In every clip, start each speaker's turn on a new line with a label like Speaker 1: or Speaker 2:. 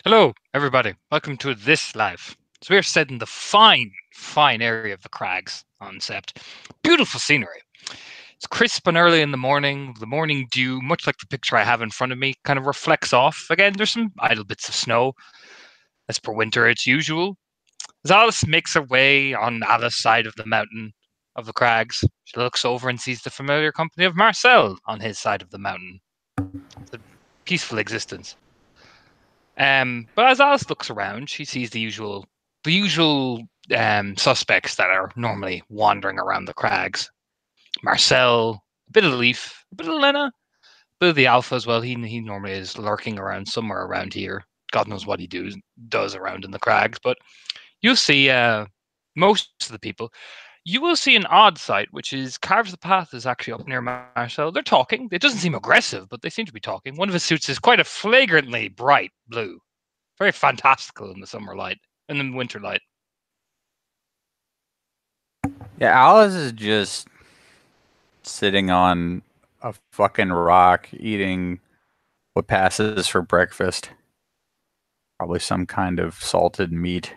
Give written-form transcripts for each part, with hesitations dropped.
Speaker 1: Hello, everybody. Welcome to This Life. So we're set in the fine area of the Crags on Sept. Beautiful scenery. It's crisp and early in the morning. The morning dew, much like the picture I have in front of me, kind of reflects off. Again, there's some idle bits of snow. As per winter, it's usual. As Alice makes her way on Alice's side of the mountain of the Crags, she looks over and sees the familiar company of Marcel on his side of the mountain. It's a peaceful existence. But as Alice looks around, she sees the usual suspects that are normally wandering around the crags. Marcel, a bit of Leaf, a bit of Lena, a bit of the Alpha as well. He normally is lurking around somewhere around here. God knows what he does around in the crags. But you'll see most of the people. You will see an odd sight, which is Carves the Path is actually up near Marcel. They're talking. It doesn't seem aggressive, but they seem to be talking. One of his suits is quite a flagrantly bright blue, very fantastical in the summer light and in the winter light.
Speaker 2: Yeah, Alice is just sitting on a fucking rock eating what passes for breakfast. Probably some kind of salted meat.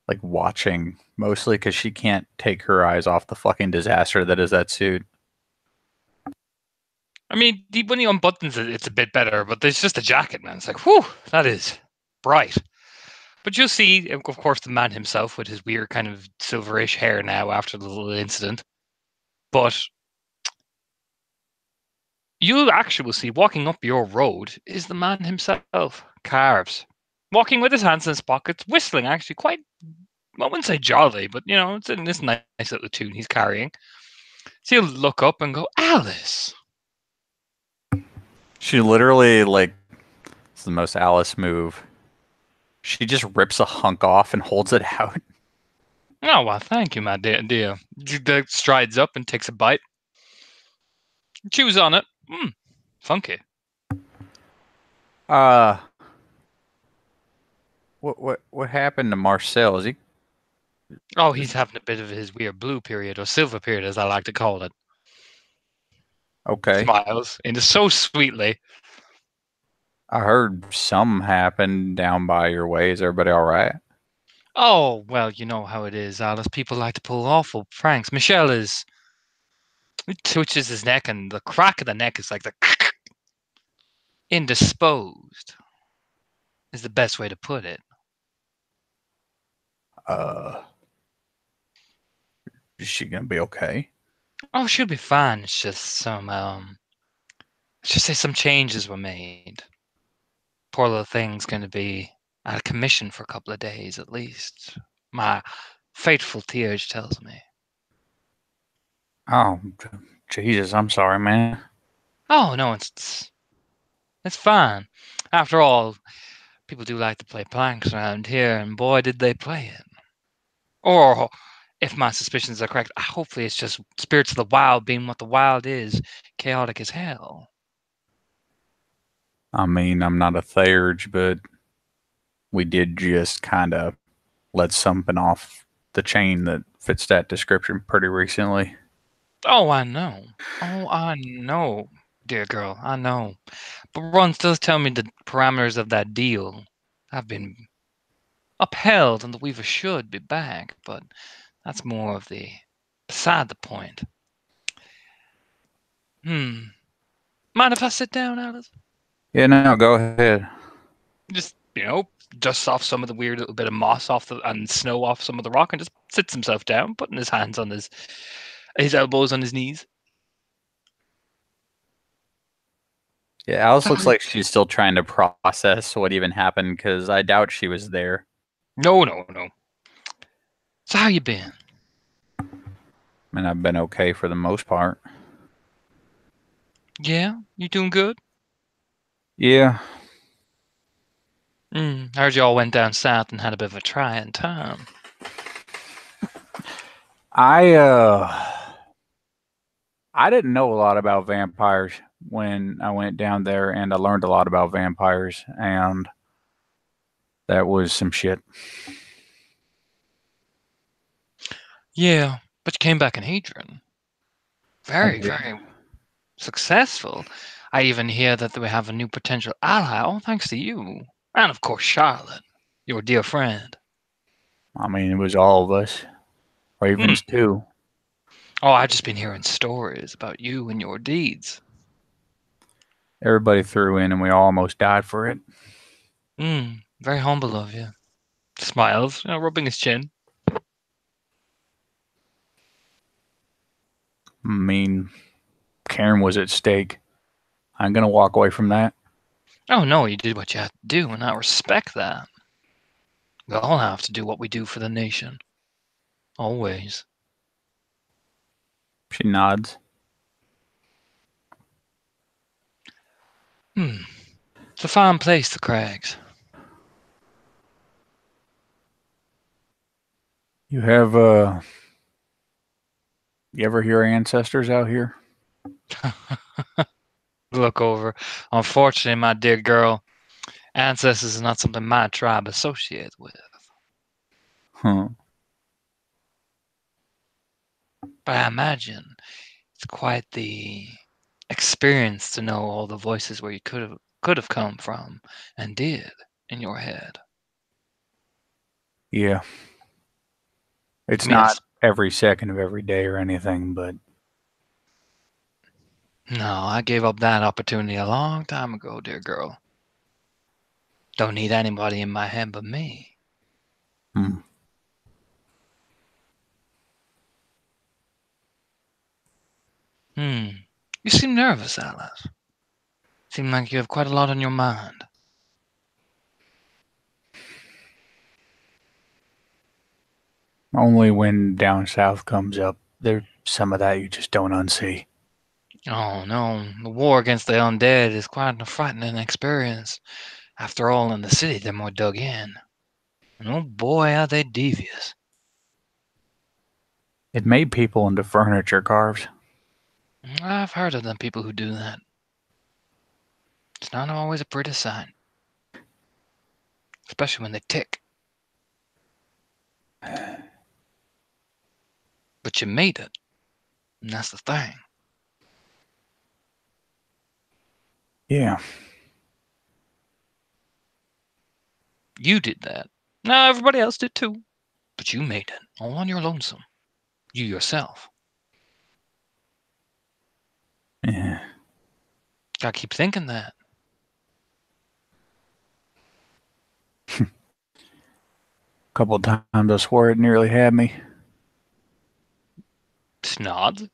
Speaker 2: Like watching, mostly because she can't take her eyes off the fucking disaster that is that suit.
Speaker 1: I mean, when he unbuttons it, it's a bit better, but there's just a jacket, man. It's like, whew, that is bright. But you'll see, of course, the man himself with his weird kind of silverish hair now after the little incident. But you actually will see walking up your road is the man himself, Carves. Walking with his hands in his pockets, whistling actually quite, I wouldn't say jolly, but it's in this nice little tune he's carrying. So you'll look up and go, Alice.
Speaker 2: She literally, like, it's the most Alice move. She just rips a hunk off and holds it out.
Speaker 1: Oh, well, thank you, my dear. Strides up and takes a bite. Chews on it. Mmm, funky.
Speaker 2: Uh, what happened to Marcel? Is he
Speaker 1: Oh, he's having a bit of his weird blue period, or silver period, as I like to call it.
Speaker 2: okay?
Speaker 1: Smiles, and so sweetly.
Speaker 2: I heard some happened down by your way. Is everybody all right?
Speaker 1: Oh, well, you know how it is, Alice. People like to pull awful pranks. Michelle is. He twitches his neck, and the crack of the neck is like the indisposed, is the best way to put it.
Speaker 2: Uh, is she gonna be okay?
Speaker 1: Oh, she'll be fine. It's just let's just say some changes were made. Poor little thing's going to be out of commission for a couple of days at least. My fateful Theurge tells me.
Speaker 2: Oh, Jesus, I'm sorry, man.
Speaker 1: Oh no, it's fine. After all, people do like to play planks around here, and boy, did they play it. Or, if my suspicions are correct, hopefully it's just spirits of the wild being what the wild is, chaotic as hell.
Speaker 2: I mean, I'm not a Theurge, but we did just kind of let something off the chain that fits that description pretty recently.
Speaker 1: Oh, I know. Oh, I know, dear girl, I know. But Ron still tell me the parameters of that deal have been upheld and the Weaver should be back, but that's more of the beside the point. Hmm. Mind if I sit down, Alice?
Speaker 2: Yeah, no, go ahead.
Speaker 1: Just, dust off some of the weird little bit of moss off and snow off some of the rock and just sits himself down, putting his hands on his elbows on his knees.
Speaker 2: Yeah, Alice
Speaker 1: So,
Speaker 2: looks like she's still trying to process what even happened because I doubt she was there.
Speaker 1: no, no, no. So how you been?
Speaker 2: I mean, I've been okay for the most part.
Speaker 1: Yeah, you doing good?
Speaker 2: Yeah,
Speaker 1: I heard you all went down south and had a bit of a trying time.
Speaker 2: I uh I didn't know a lot about vampires when I went down there and I learned a lot about vampires and that was some shit.
Speaker 1: Yeah, but you came back in Hadron.
Speaker 2: I
Speaker 1: Very,
Speaker 2: did.
Speaker 1: very successful. I even hear that we have a new potential ally, all thanks to you. And of course, Charlotte, your dear friend.
Speaker 2: I mean, it was all of us.
Speaker 1: Hmm.
Speaker 2: Ravens too.
Speaker 1: Oh, I've just been hearing stories about you and your deeds.
Speaker 2: Everybody threw in, and we almost died for it.
Speaker 1: Very humble of you. Smiles, rubbing his chin.
Speaker 2: I mean, Karen was at stake. I'm gonna walk away from that.
Speaker 1: Oh no, you did what you had to do, and I respect that. We all have to do what we do for the nation. Always.
Speaker 2: She nods.
Speaker 1: It's a fine place, the Crags.
Speaker 2: You have you ever hear ancestors out here?
Speaker 1: Look over. Unfortunately, my dear girl, ancestors is not something my tribe associates with.
Speaker 2: Huh.
Speaker 1: But I imagine it's quite the experience to know all the voices where you could have come from and did in your head.
Speaker 2: Yeah. It's not
Speaker 1: Yes.
Speaker 2: every second of every day or anything, but
Speaker 1: No, I gave up that opportunity a long time ago, dear girl. Don't need anybody in my head but me.
Speaker 2: hmm.
Speaker 1: Hmm. You seem nervous, Alice. Seem like you have quite a lot on your mind.
Speaker 2: Only when down south comes up, there's some of that you just don't unsee.
Speaker 1: Oh no, the war against the undead is quite a frightening experience. After all, in the city they're more dug in. And oh boy, are they devious.
Speaker 2: It made people into furniture carves.
Speaker 1: I've heard of them people who do that. It's not always a pretty sight, especially when they tick. But you made it, and that's the thing.
Speaker 2: Yeah.
Speaker 1: You did that. Now everybody else did too. But you made it, all on your lonesome. You yourself.
Speaker 2: Yeah.
Speaker 1: Gotta keep thinking that.
Speaker 2: Couple times I swore it nearly had me.
Speaker 1: Snod.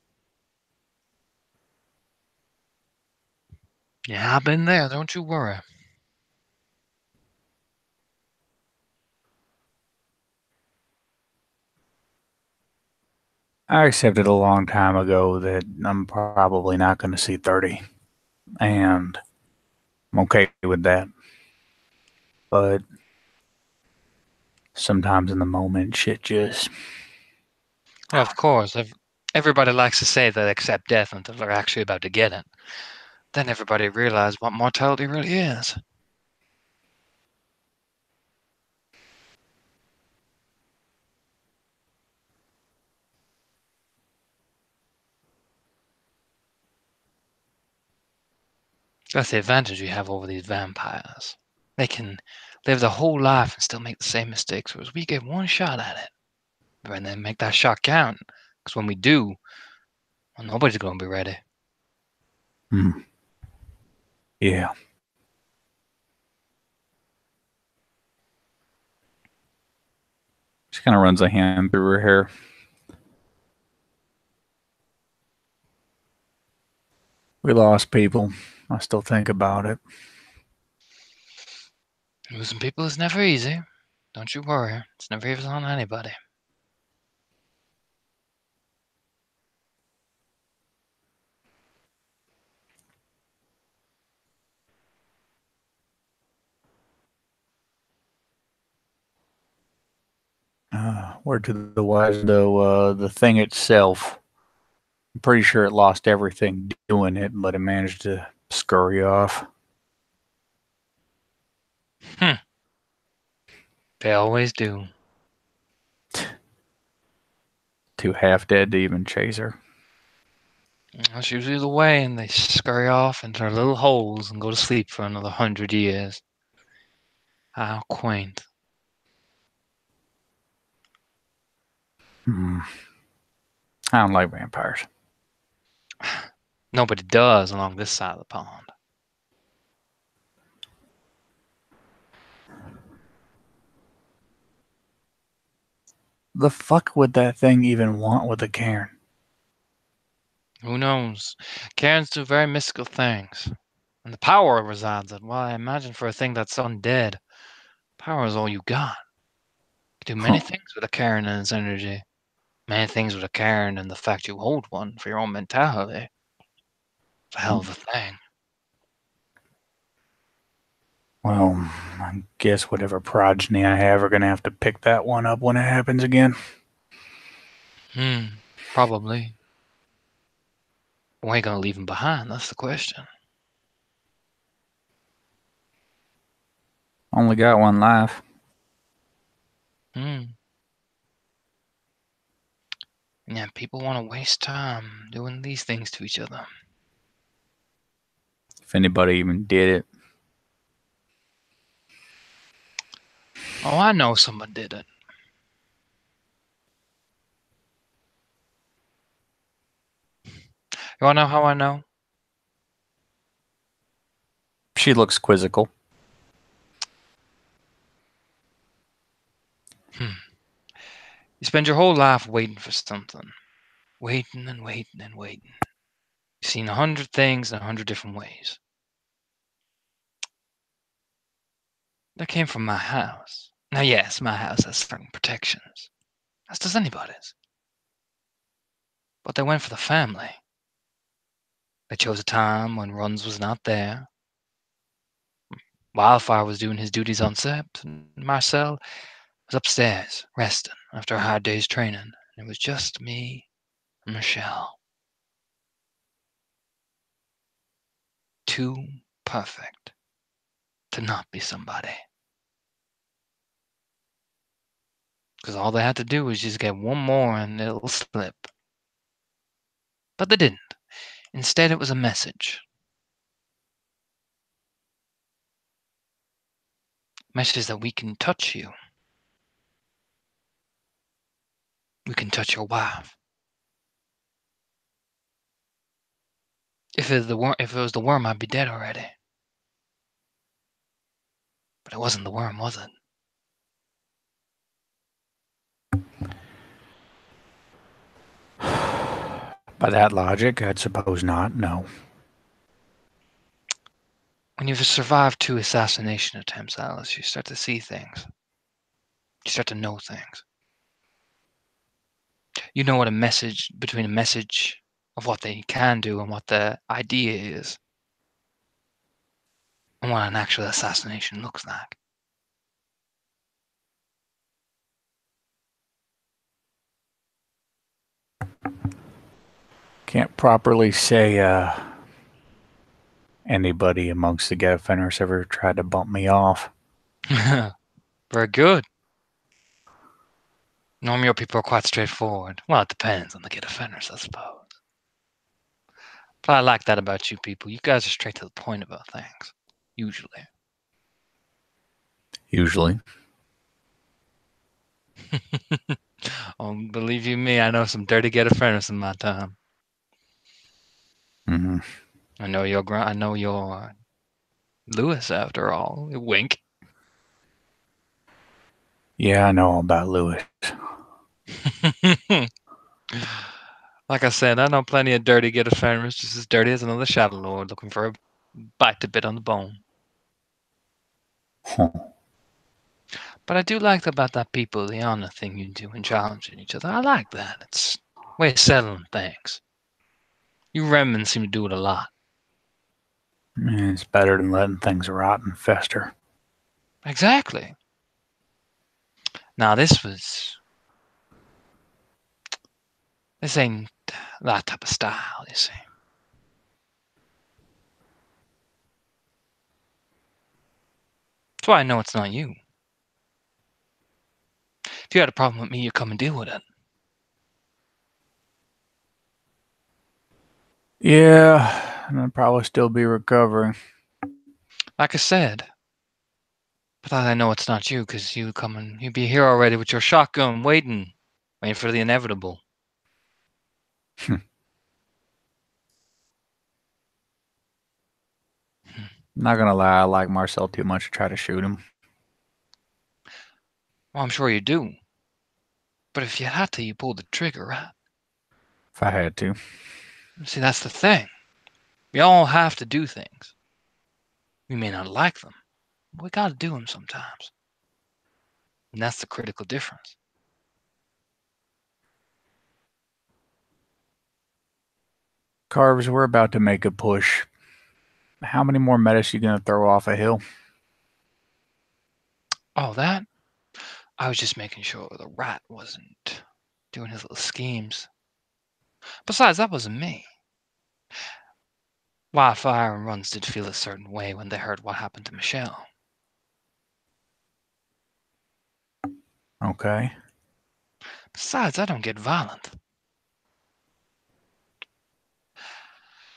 Speaker 1: Yeah, I've been there, don't you worry.
Speaker 2: I accepted a long time ago that I'm probably not going to see 30, and I'm okay with that. But sometimes in the moment, shit just.
Speaker 1: Of course, everybody likes to say they accept death until they're actually about to get it. Then everybody realizes what mortality really is. That's the advantage you have over these vampires. They can live their whole life and still make the same mistakes, whereas we get one shot at it. And then make that shot count. Because when we do, well, nobody's going to be ready.
Speaker 2: Mm, yeah. She kind of runs a hand through her hair. We lost people. I still think about it.
Speaker 1: Losing people is never easy. Don't you worry. It's never easy on anybody.
Speaker 2: Word to the wise, though, the thing itself, I'm pretty sure it lost everything doing it, but it managed to scurry off.
Speaker 1: Hmm. They always do.
Speaker 2: Too half dead to even chase her.
Speaker 1: That's usually the way, and they scurry off into their little holes and go to sleep for another 100 years. How quaint.
Speaker 2: Hmm. I don't like vampires.
Speaker 1: Nobody does along this side of the pond.
Speaker 2: The fuck would that thing even want with a cairn?
Speaker 1: Who knows? Karens do very mystical things. And the power resides in, well, I imagine for a thing that's undead, power is all you got. You can do many
Speaker 2: Huh.
Speaker 1: things with a Karen and its energy. Many things with a Karen and the fact you hold one for your own mentality. It's a hell of a thing.
Speaker 2: Well, I guess whatever progeny I have are gonna have to pick that one up when it happens again.
Speaker 1: Probably. We ain't gonna leave him behind, that's the question.
Speaker 2: Only got one life.
Speaker 1: Hmm. Yeah, people want to waste time doing these things to each other.
Speaker 2: If anybody even did it.
Speaker 1: Oh, I know someone did it. You wanna know how I know?
Speaker 2: She looks quizzical.
Speaker 1: Hmm. You spend your whole life waiting for something. Waiting and waiting and waiting. You've seen 100 things in 100 different ways. That came from my house. Now, yes, my house has certain protections, as does anybody's. But they went for the family. They chose a time when Runs was not there. Wildfire was doing his duties on Sept, and Marcel was upstairs, resting after a hard day's training. And it was just me and Michelle. Too perfect to not be somebody. Because all they had to do was just get one more and it'll slip. But they didn't. Instead, it was a message. Message that we can touch you. We can touch your wife. If it was the worm, I'd be dead already. But it wasn't the worm, was it?
Speaker 2: By that logic, I'd suppose not. No.
Speaker 1: When you've survived 2 assassination attempts, Alice, you start to see things. You start to know things. You know what a message between a message of what they can do and what the idea is, and what an actual assassination looks like.
Speaker 2: Can't properly say anybody amongst the Get Offenders ever tried to bump me off.
Speaker 1: Very good. Normally, your people are quite straightforward. Well, it depends on the get offenders, I suppose. But I like that about you people. You guys are straight to the point about things. Usually.
Speaker 2: Usually.
Speaker 1: Oh, believe you me, I know some dirty get offenders in my time.
Speaker 2: Hmm.
Speaker 1: I know you're Lewis after all. Wink.
Speaker 2: Yeah, I know all about Lewis.
Speaker 1: Like I said, I know plenty of dirty get offenders, just as dirty as another Shadow Lord looking for a bite to bit on the bone.
Speaker 2: Huh.
Speaker 1: But I do like about that people, the honor thing you do and challenging each other. I like that. It's a way of settling things. You Remnants seem to do it a lot.
Speaker 2: It's better than letting things rot and fester.
Speaker 1: Exactly. Now this ain't that type of style, you see. That's why I know it's not you. If you had a problem with me, you come and deal with it.
Speaker 2: Yeah, and I'd probably still be recovering.
Speaker 1: Like I said, but I know it's not you, because you'd be here already with your shotgun, waiting for the inevitable.
Speaker 2: Not gonna lie, I like Marcel too much to try to shoot him.
Speaker 1: Well, I'm sure you do. But if you had to, you pulled the trigger, right?
Speaker 2: If I had to.
Speaker 1: See, that's the thing. We all have to do things. We may not like them, but we gotta do them sometimes. And that's the critical difference.
Speaker 2: Carves, we're about to make a push. How many more metas you gonna throw off a hill?
Speaker 1: Oh, that? I was just making sure the rat wasn't doing his little schemes. Besides, that wasn't me. Wildfire and Runs did feel a certain way when they heard what happened to Michelle.
Speaker 2: Okay.
Speaker 1: Besides, I don't get violent.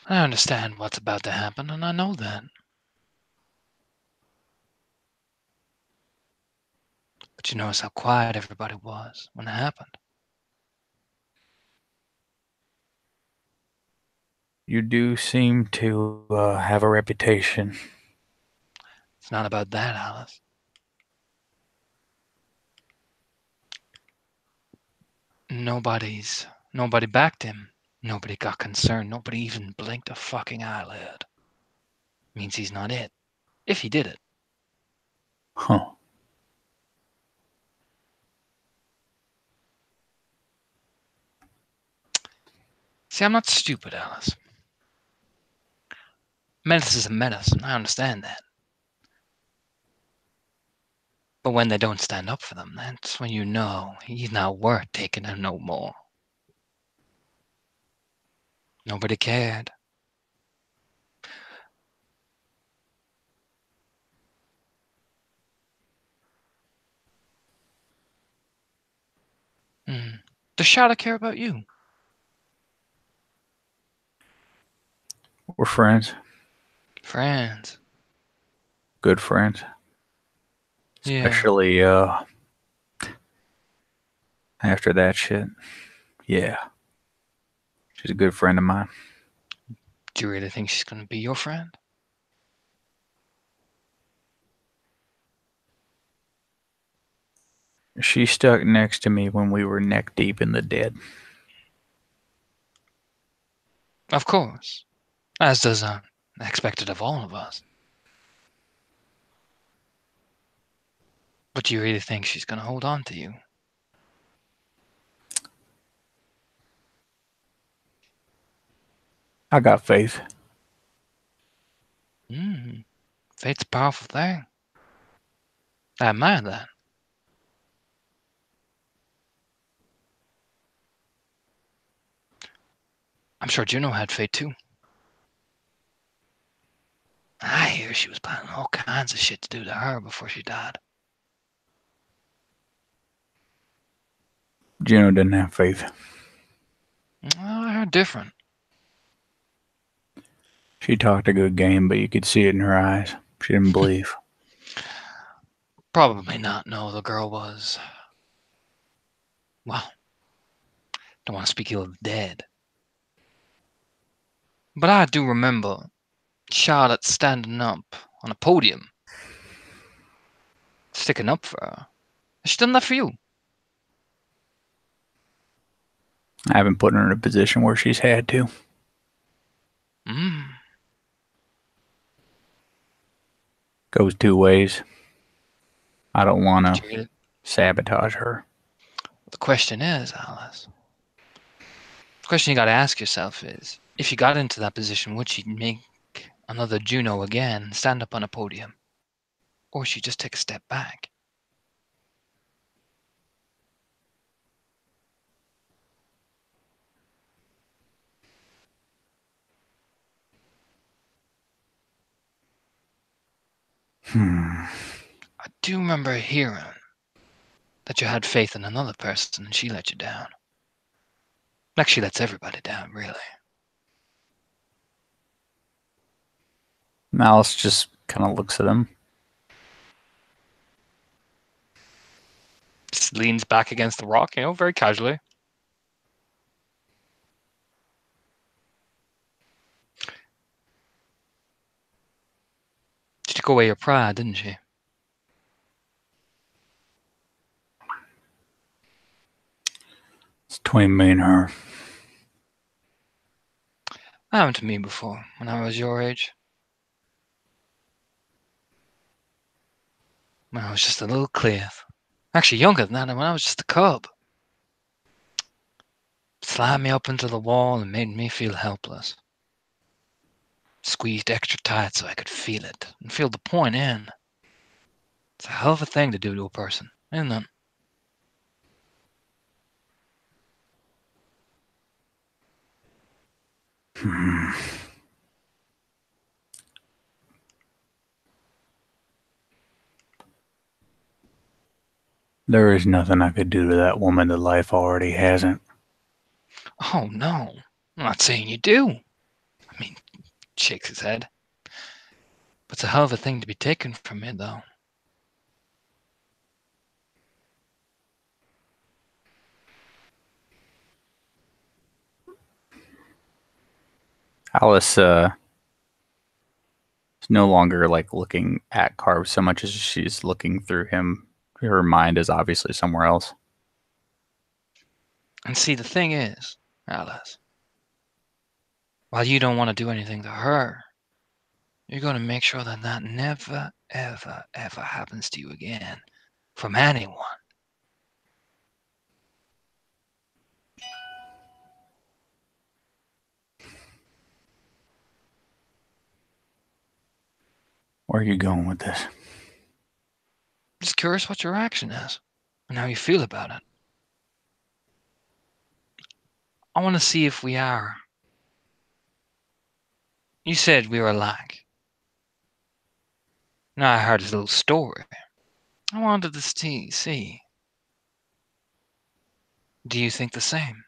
Speaker 1: I understand what's about to happen, and I know that. But you notice how quiet everybody was when it happened.
Speaker 2: You do seem to have a reputation.
Speaker 1: It's not about that, Alice. Nobody backed him. Nobody got concerned. Nobody even blinked a fucking eyelid. Means he's not it. If he did it.
Speaker 2: Huh.
Speaker 1: See, I'm not stupid, Alice. Menace is a menace, and I understand that. But when they don't stand up for them, that's when you know he's not worth taking in no more. Nobody cared. Does Charlotte care about you?
Speaker 2: We're friends.
Speaker 1: Friends.
Speaker 2: Good friends.
Speaker 1: Yeah.
Speaker 2: Especially after that shit. Yeah. She's a good friend of mine.
Speaker 1: Do you really think she's gonna be your friend?
Speaker 2: She stuck next to me when we were neck deep in the dead.
Speaker 1: Of course. As does expected of all of us. But do you really think she's gonna hold on to you?
Speaker 2: I got faith.
Speaker 1: Fate's a powerful thing. I admire that. I'm sure Juno had fate too. I hear she was planning all kinds of shit to do to her before she died.
Speaker 2: Juno didn't have faith.
Speaker 1: I heard different.
Speaker 2: She talked a good game, but you could see it in her eyes. She didn't believe.
Speaker 1: Probably not. No, the girl was. Well, don't want to speak ill of the dead. But I do remember Charlotte standing up on a podium, sticking up for her. Has she done that for you?
Speaker 2: I haven't put her in a position where she's had to. Goes two ways. I don't want to sabotage her.
Speaker 1: The question is, Alice. The question you got to ask yourself is, if you got into that position, would she make another Juno again, stand up on a podium? Or would she just take a step back? I do remember hearing that you had faith in another person and she let you down. Like she lets everybody down, really.
Speaker 2: Alice just kind of looks at him.
Speaker 1: Just leans back against the rock, very casually. She took away your pride, didn't she?
Speaker 2: It's between me and her.
Speaker 1: That happened to me before, when I was your age. When I was just a little Cliff. Actually, younger than that, when I was just a cub. Slammed me up into the wall and made me feel helpless. Squeezed extra tight so I could feel it, and feel the point in. It's a hell of a thing to do to a person, isn't it?
Speaker 2: There is nothing I could do to that woman that life already hasn't.
Speaker 1: Oh, no. I'm not saying you do. I mean, shakes his head. But it's a hell of a thing to be taken from me, though.
Speaker 2: Alice is no longer like looking at Carve so much as she's looking through him. Her mind is obviously somewhere else.
Speaker 1: And see, the thing is, Alice, while you don't want to do anything to her, you're going to make sure that that never, ever, ever happens to you again. From anyone.
Speaker 2: Where are you going with this?
Speaker 1: Just curious what your reaction is and how you feel about it. I want to see if we are. You said we were alike. Now I heard his little story. I wanted to see. Do you think the same?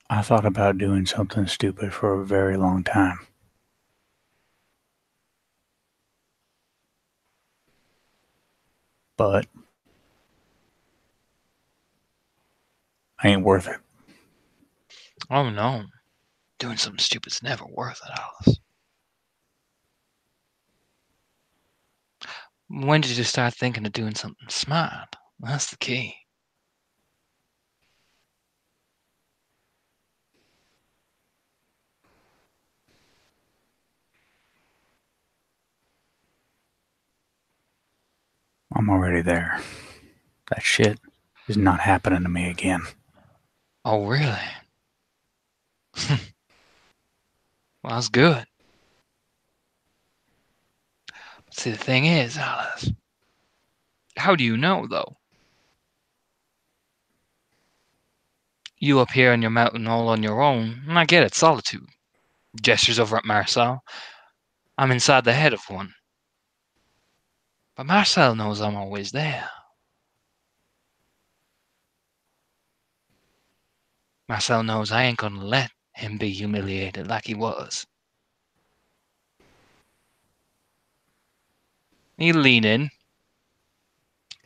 Speaker 2: I thought about doing something stupid for a very long time. But ain't worth it.
Speaker 1: Oh no. Doing something stupid's never worth it, Alice. When did you start thinking of doing something smart? That's the key.
Speaker 2: I'm already there. That shit is not happening to me again.
Speaker 1: Oh, really? Well, that's good. But see, the thing is, Alice, how do you know, though? You up here on your mountain all on your own, and I get it, solitude. Gestures over at Marcel. I'm inside the head of one. But Marcel knows I'm always there. Marcel knows I ain't gonna let him be humiliated like he was. You lean in.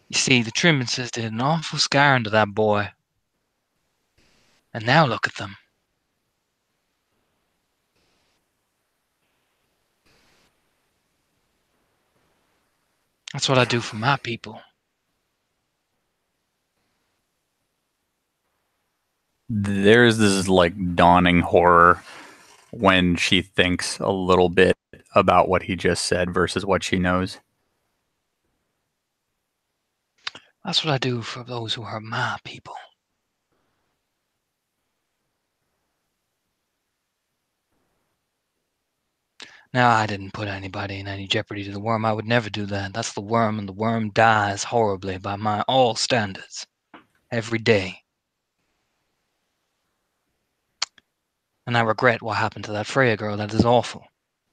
Speaker 1: You see, the Trimminses did an awful scaring to that boy. And now look at them. That's what I do for my people.
Speaker 2: There's this like dawning horror when she thinks a little bit about what he just said versus what she knows.
Speaker 1: That's what I do for those who are my people. Now, I didn't put anybody in any jeopardy to the worm. I would never do that. That's the worm, and the worm dies horribly by my all standards. Every day. And I regret what happened to that Freya girl. That is awful.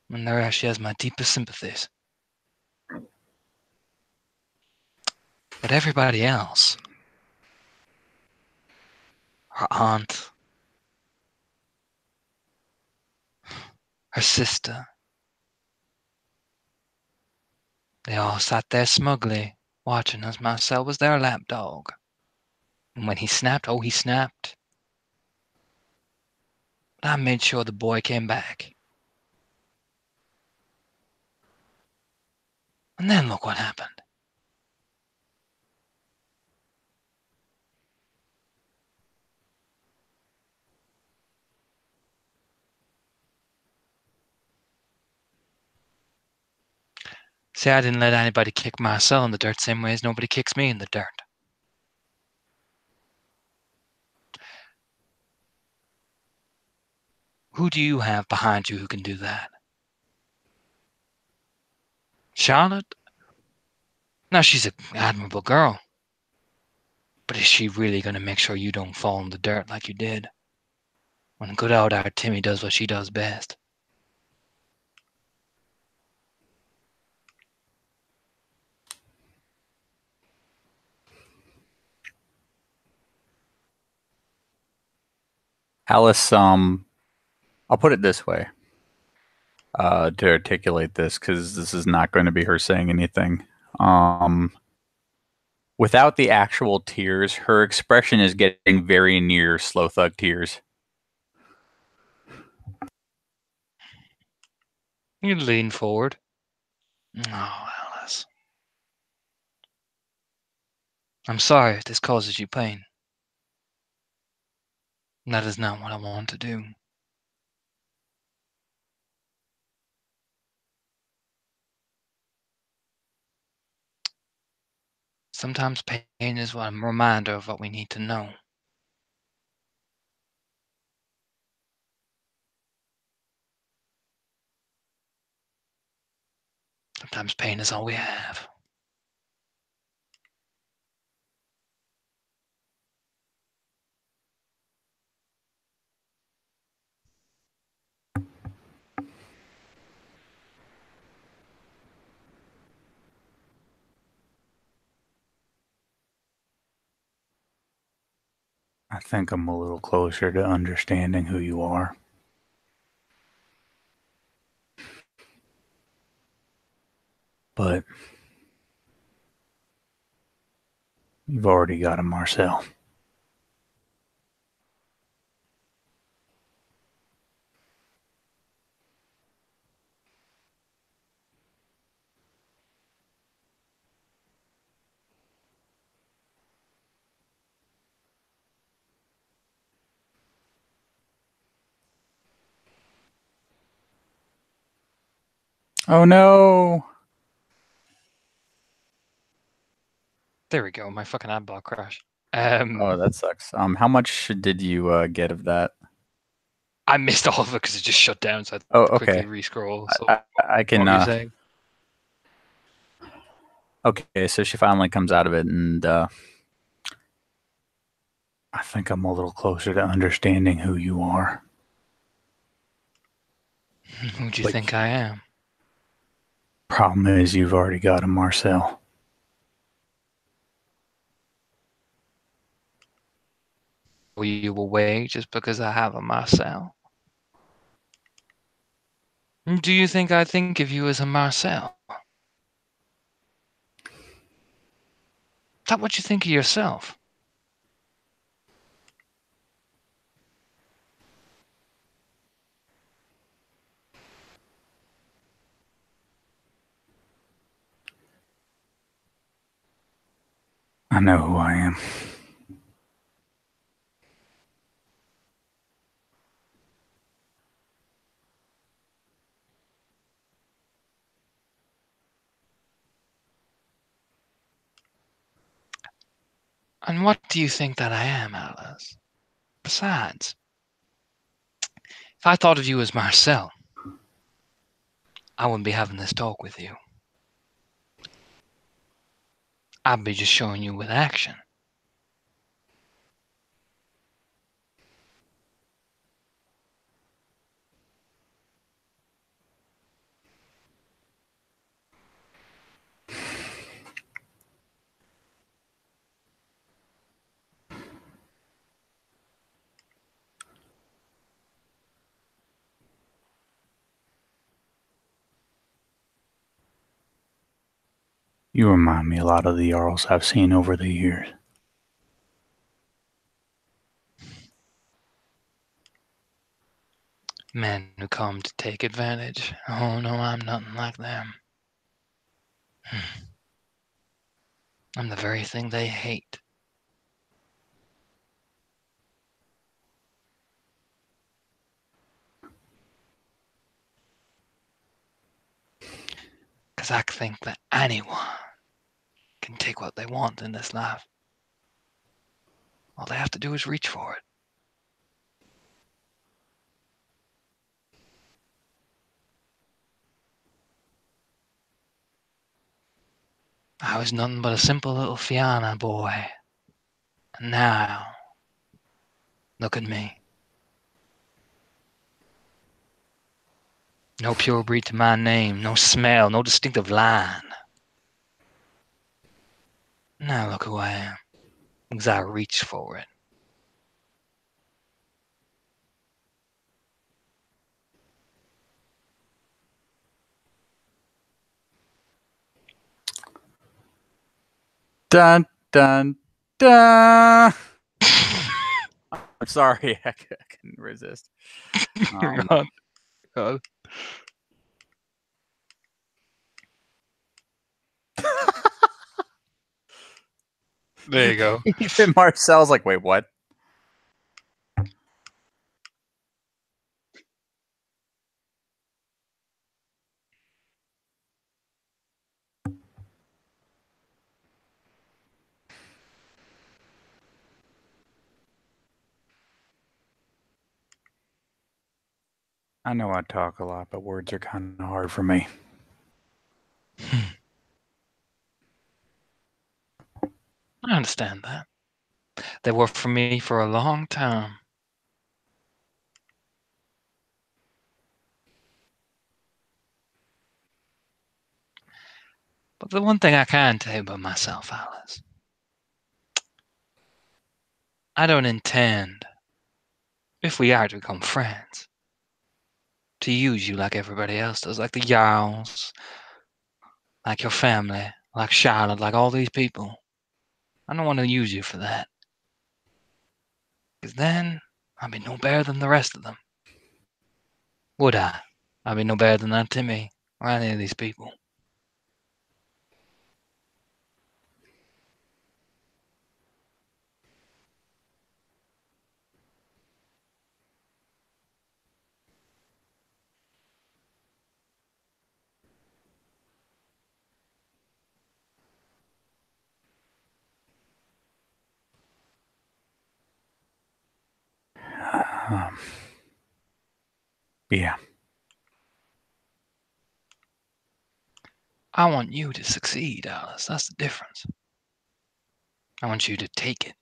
Speaker 1: And there she has my deepest sympathies. But everybody else, her aunt, her sister, they all sat there smugly, watching as Marcel was their lapdog. And when he snapped, oh, he snapped. I made sure the boy came back. And then look what happened. See, I didn't let anybody kick Marcel in the dirt same way as nobody kicks me in the dirt. Who do you have behind you who can do that? Charlotte? Now, she's an admirable girl. But is she really going to make sure you don't fall in the dirt like you did? When good old our Timmy does what she does best.
Speaker 2: Alice, I'll put it this way, to articulate this, because this is not going to be her saying anything. Without the actual tears, her expression is getting very near Slow Thug tears.
Speaker 1: You lean forward. Oh, Alice. I'm sorry if this causes you pain. That is not what I want to do. Sometimes pain is a reminder of what we need to know. Sometimes pain is all we have.
Speaker 2: I think I'm a little closer to understanding who you are. But you've already got a Marcel. Oh no!
Speaker 1: There we go. My fucking eyeball crashed.
Speaker 2: Oh, that sucks. How much did you get of that?
Speaker 1: I missed all of it because it just shut down, so I had
Speaker 2: Oh,
Speaker 1: to quickly
Speaker 2: okay.
Speaker 1: re-scroll.
Speaker 2: I,
Speaker 1: So,
Speaker 2: I
Speaker 1: what
Speaker 2: can.
Speaker 1: were you saying?
Speaker 2: Okay, so she finally comes out of it, and I think I'm a little closer to understanding who you are.
Speaker 1: Who do you
Speaker 2: But
Speaker 1: think I am?
Speaker 2: problem is, you've already got a Marcel.
Speaker 1: Will you away just because I have a Marcel? Do you think I think of you as a Marcel? Is that what you think of yourself?
Speaker 2: I know who I am.
Speaker 1: And what do you think that I am, Alice? Besides, if I thought of you as Marcel, I wouldn't be having this talk with you. I'd be just showing you with action.
Speaker 2: You remind me a lot of the Jarls I've seen over the years.
Speaker 1: Men who come to take advantage. Oh no, I'm nothing like them. I'm the very thing they hate. Because I think that anyone can take what they want in this life. All they have to do is reach for it. I was nothing but a simple little Fianna boy. And now, look at me. No pure breed to my name, no smell, no distinctive line. Now look who I am, because I reached for it.
Speaker 2: Dun dun dun. I'm sorry, I couldn't resist.
Speaker 1: God. God. There you go.
Speaker 2: Even Marcel's like, wait, what? I know I talk a lot, but words are kind of hard for me.
Speaker 1: I understand that. They were for me for a long time. But the one thing I can tell you about myself, Alice, I don't intend, if we are to become friends, to use you like everybody else does, like the Jarls, like your family, like Charlotte, like all these people. I don't want to use you for that. Because then I'd be no better than the rest of them. Would I? I'd be no better than that Timmy or any of these people.
Speaker 2: Um, yeah.
Speaker 1: I want you to succeed, Alice. That's the difference. I want you to take it.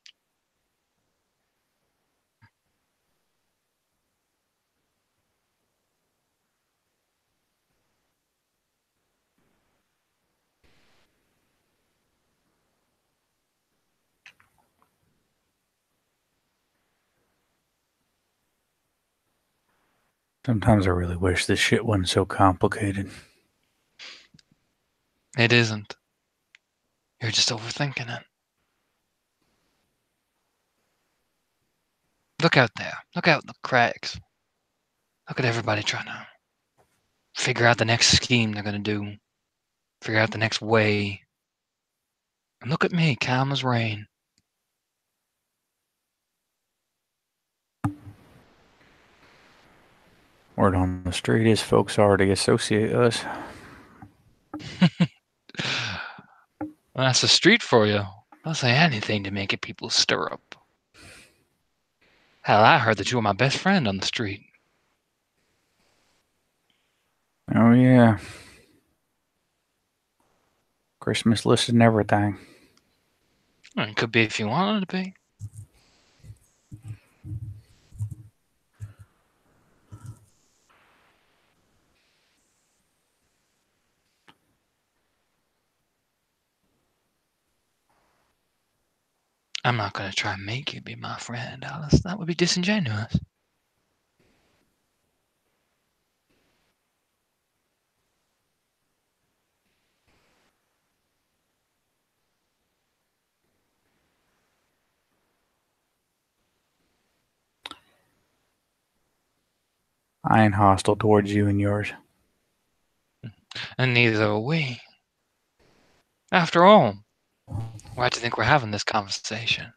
Speaker 2: Sometimes I really wish this shit wasn't so complicated.
Speaker 1: It isn't. You're just overthinking it. Look out there. Look out the cracks. Look at everybody trying to figure out the next scheme they're going to do, figure out the next way. And look at me, calm as rain.
Speaker 2: Word on the street is folks already associate us.
Speaker 1: Well, that's the street for you. They'll say anything to make it people stir up. Hell, I heard that you were my best friend on the street.
Speaker 2: Oh, yeah. Christmas list and everything.
Speaker 1: Well, it could be if you wanted it to be. I'm not going to try and make you be my friend, Alice. That would be disingenuous.
Speaker 2: I ain't hostile towards you and yours.
Speaker 1: And neither are we. After all, why do you think we're having this conversation?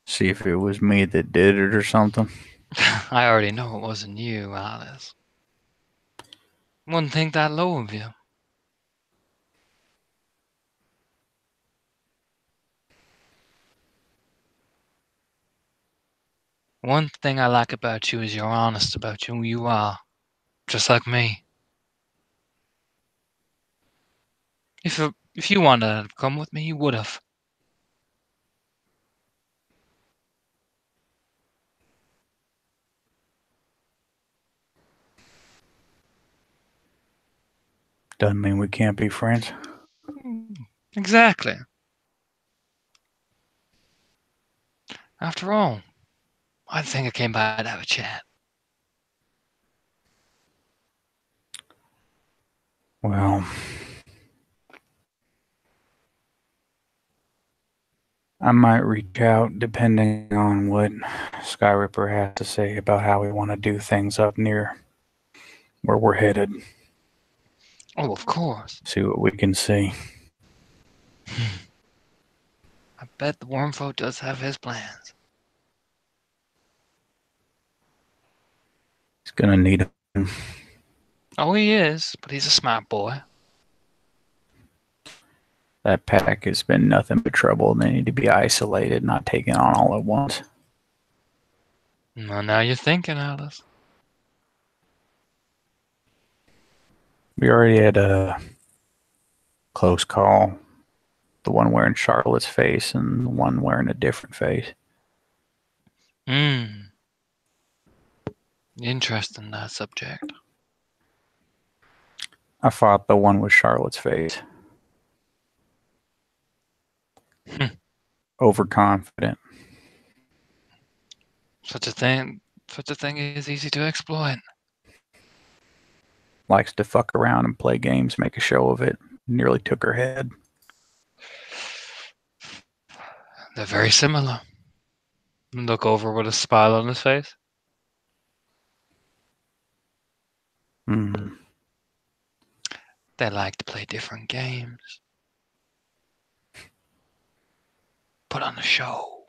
Speaker 2: See if it was me that did it or something.
Speaker 1: I already know it wasn't you, Alice. Wouldn't think that low of you. One thing I like about you is you're honest about who you are, just like me. If you wanted to come with me, you would have.
Speaker 2: Doesn't mean we can't be friends.
Speaker 1: Exactly. After all, I think I came by to have a chat.
Speaker 2: Well, I might reach out depending on what Skyripper has to say about how we want to do things up near where we're headed.
Speaker 1: Oh, of course.
Speaker 2: See what we can see.
Speaker 1: I bet the Wormfolk does have his plans.
Speaker 2: He's gonna need them.
Speaker 1: Oh, he is, but he's a smart boy.
Speaker 2: That pack has been nothing but trouble. They need to be isolated, not taken on all at once.
Speaker 1: Well, now you're thinking, Alice.
Speaker 2: We already had a close call. The one wearing Charlotte's face and the one wearing a different face.
Speaker 1: Hmm. Interesting, that subject.
Speaker 2: I fought the one with Charlotte's face. Overconfident.
Speaker 1: Such a thing is easy to exploit.
Speaker 2: Likes to fuck around and play games, make a show of it. Nearly took her head.
Speaker 1: They're very similar. Look over with a smile on his face.
Speaker 2: Hmm.
Speaker 1: They like to play different games. Put on a show.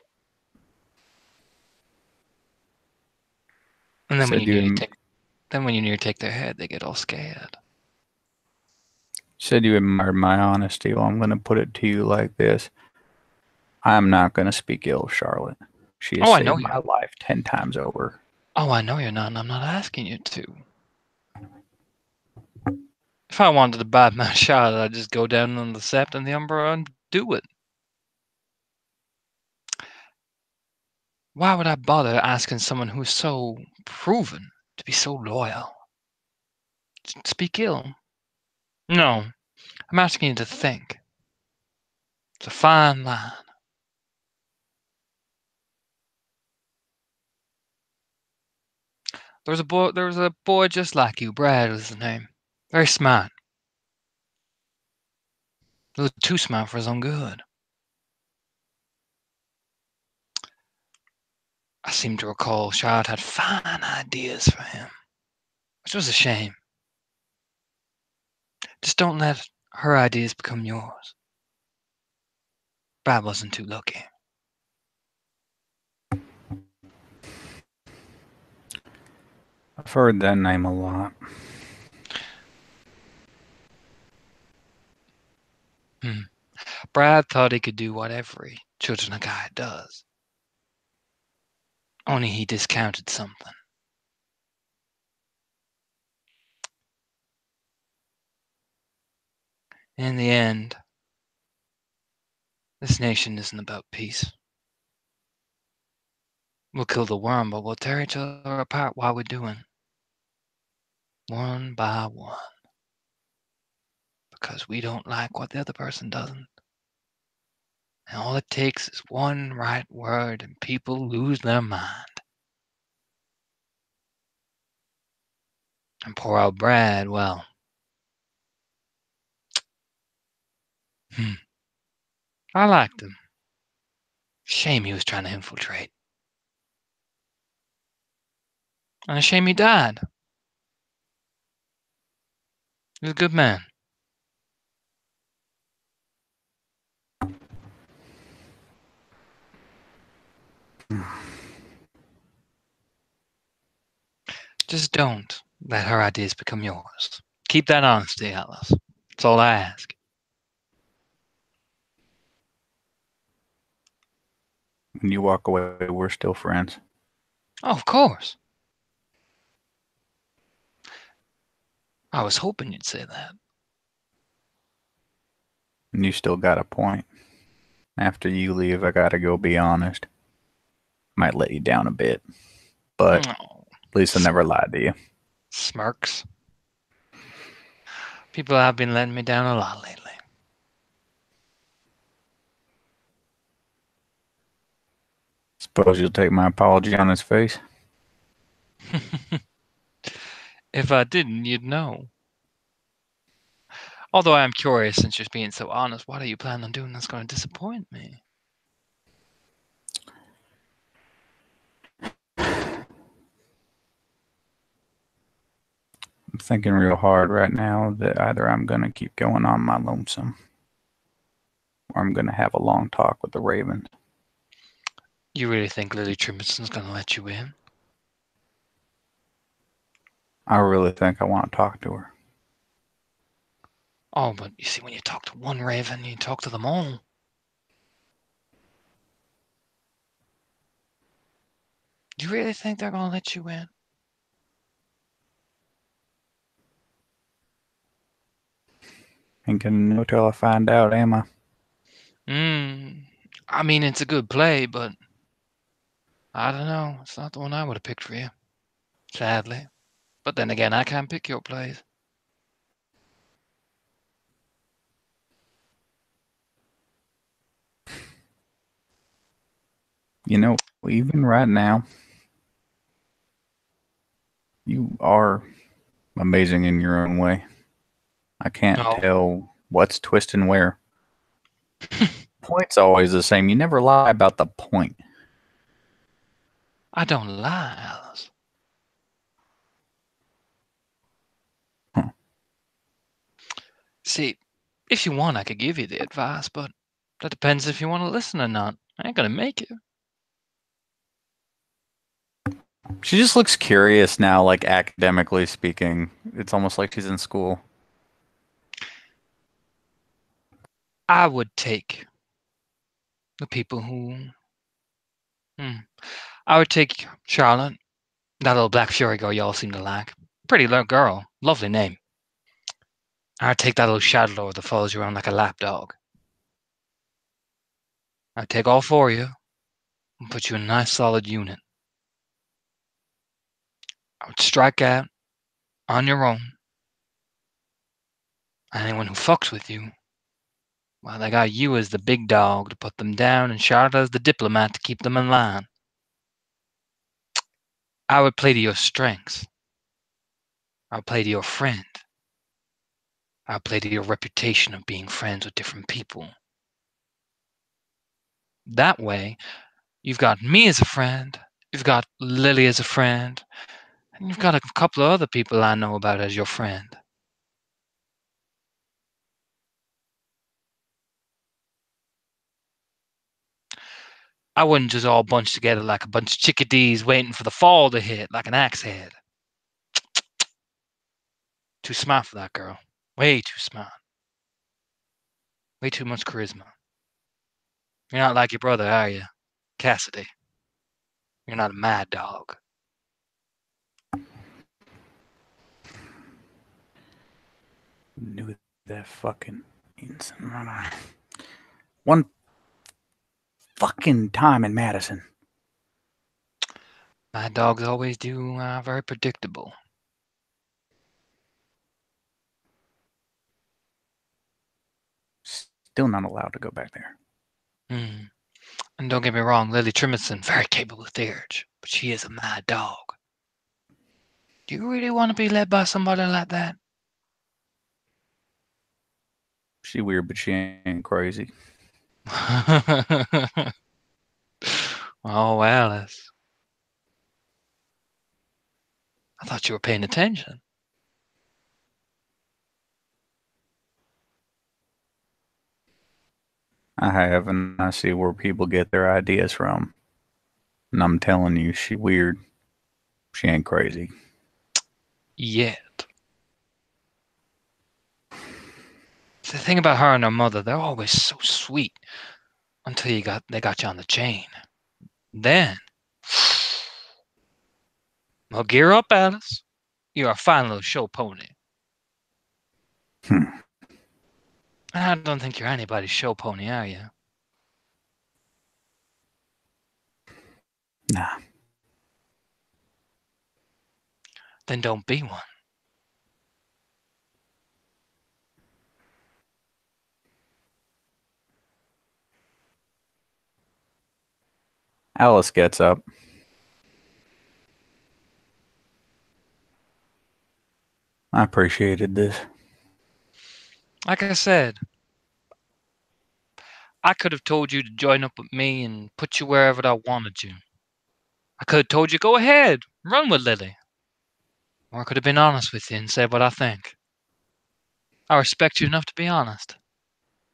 Speaker 1: And then when
Speaker 2: Said
Speaker 1: you nearly
Speaker 2: you
Speaker 1: take then when you nearly take their head, they get all scared.
Speaker 2: said you admired my honesty. Well, I'm going to put it to you like this. I'm not going to speak ill of Charlotte. She has
Speaker 1: Oh, I know
Speaker 2: saved
Speaker 1: you.
Speaker 2: my life 10 times over.
Speaker 1: Oh, I know you're not, and I'm not asking you to. If I wanted to bite my shot, I'd just go down on the Sept and the Umbra and do it. Why would I bother asking someone who's so proven to be so loyal? Speak ill? No, I'm asking you to think. It's a fine line. There was a boy just like you. Brad was his name. Very smart. A little too smart for his own good. I seem to recall Charlotte had fine ideas for him, which was a shame. Just don't let her ideas become yours. Brad wasn't too lucky.
Speaker 2: I've heard that name a lot.
Speaker 1: Brad thought he could do what every children of God does. Only he discounted something. In the end, this nation isn't about peace. We'll kill the worm, but we'll tear each other apart while we're doing. One by one. Because we don't like what the other person doesn't. And all it takes is one right word and people lose their mind. And poor old Brad, well, I liked him. Shame he was trying to infiltrate. And a shame he died. He was a good man. Just don't let her ideas become yours. Keep that honesty, Alice. That's all I ask.
Speaker 2: When you walk away, we're still friends.
Speaker 1: Oh, of course. I was hoping you'd say that.
Speaker 2: And you still got a point. After you leave, I gotta go be honest. Might let you down a bit, but
Speaker 1: Oh,
Speaker 2: at least I never lied to you.
Speaker 1: smirks. People have been letting me down a lot lately.
Speaker 2: Suppose you'll take my apology on his face.
Speaker 1: If I didn't, you'd know. Although I am curious, since you're being so honest, what are you planning on doing that's going to disappoint me?
Speaker 2: I'm thinking real hard right now that either I'm gonna keep going on my lonesome, or I'm gonna have a long talk with the Ravens.
Speaker 1: You really think Lily Trimmondson's going to let you in?
Speaker 2: I really think I want to talk to her.
Speaker 1: Oh, but you see, when you talk to one Raven, you talk to them all. Do you really think they're going to let you in?
Speaker 2: Ain't gonna know till I find out, am I?
Speaker 1: I mean, it's a good play, but I don't know. It's not the one I would have picked for you, sadly. But then again, I can't pick your plays.
Speaker 2: You know, even right now, you are amazing in your own way. I can't
Speaker 1: No,
Speaker 2: tell what's twisting where. Point's always the same. You never lie about the point.
Speaker 1: I don't lie, Alice.
Speaker 2: Huh.
Speaker 1: See, if you want, I could give you the advice, but that depends if you want to listen or not. I ain't gonna make you.
Speaker 2: She just looks curious now, like academically speaking. It's almost like she's in school.
Speaker 1: I would take the people who. Hmm. I would take Charlotte, that little Black Fury girl y'all seem to like. Pretty little girl, lovely name. I'd take that little Shadow Lord that follows you around like a lapdog. I'd take all four of you and put you in a nice solid unit. I would strike out on your own. Anyone who fucks with you, well, they got you as the big dog to put them down and Charlotte as the diplomat to keep them in line. I would play to your strengths. I would play to your friend. I would play to your reputation of being friends with different people. That way, you've got me as a friend, you've got Lily as a friend, and you've got a couple of other people I know about as your friend. I wouldn't just all bunch together like a bunch of chickadees waiting for the fall to hit like an axe head. Too smart for that girl. Way too smart. Way too much charisma. You're not like your brother, are you? Cassidy. You're not a mad dog.
Speaker 2: Knew that fucking one fucking time in Madison.
Speaker 1: Mad dogs always do very predictable.
Speaker 2: Still not allowed to go back there.
Speaker 1: Hmm. And don't get me wrong, Lily Trimmonson, very capable theurge, but she is a mad dog. Do you really want to be led by somebody like that?
Speaker 2: She weird, but she ain't crazy.
Speaker 1: Oh, Alice. I thought you were paying attention.
Speaker 2: I have, and I see where people get their ideas from. And I'm telling you, she weird. She ain't crazy.
Speaker 1: Yet. The thing about her and her mother, they're always so sweet until they got you on the chain. Then, well, gear up, Alice. You're a fine little show pony.
Speaker 2: Hmm.
Speaker 1: I don't think you're anybody's show pony, are you?
Speaker 2: Nah.
Speaker 1: Then don't be one.
Speaker 2: Alice gets up. I appreciated this.
Speaker 1: Like I said, I could have told you to join up with me and put you wherever I wanted you. I could have told you, go ahead, run with Lily. Or I could have been honest with you and said what I think. I respect you enough to be honest,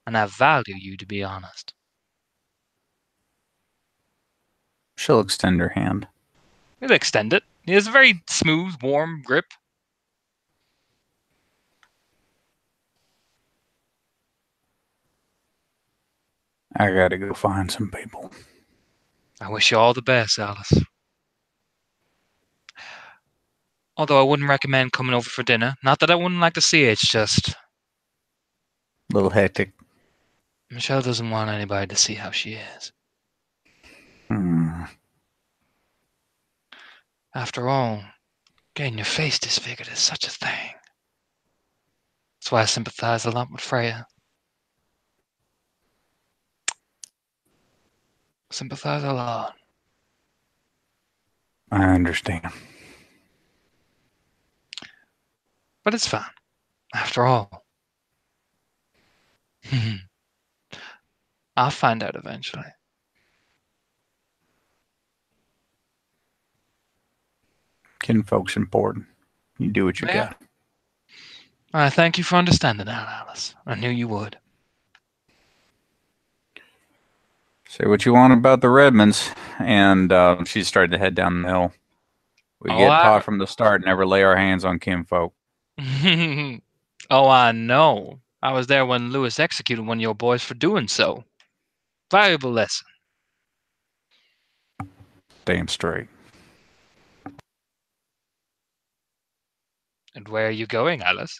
Speaker 1: and I value you to be honest.
Speaker 2: She'll extend her hand.
Speaker 1: He'll extend it. He has a very smooth, warm grip.
Speaker 2: I gotta go find some people.
Speaker 1: I wish you all the best, Alice. Although I wouldn't recommend coming over for dinner. Not that I wouldn't like to see it, it's just
Speaker 2: A little hectic.
Speaker 1: Michelle doesn't want anybody to see how she is.
Speaker 2: Hmm.
Speaker 1: After all, getting your face disfigured is such a thing. That's why I sympathize a lot with Freya. Sympathize a lot.
Speaker 2: I understand.
Speaker 1: But it's fine. After all. I'll find out eventually.
Speaker 2: Kinfolk's important. You do what you
Speaker 1: Yeah.
Speaker 2: got.
Speaker 1: I thank you for understanding that, Alice. I knew you would.
Speaker 2: Say what you want about the Redmonds. And she started to head down the hill. We
Speaker 1: Oh,
Speaker 2: get taught from the start, never lay our hands on kinfolk.
Speaker 1: oh, I know. I was there when Lewis executed one of your boys for doing so. Valuable lesson.
Speaker 2: Damn straight.
Speaker 1: And where are you going, Alice?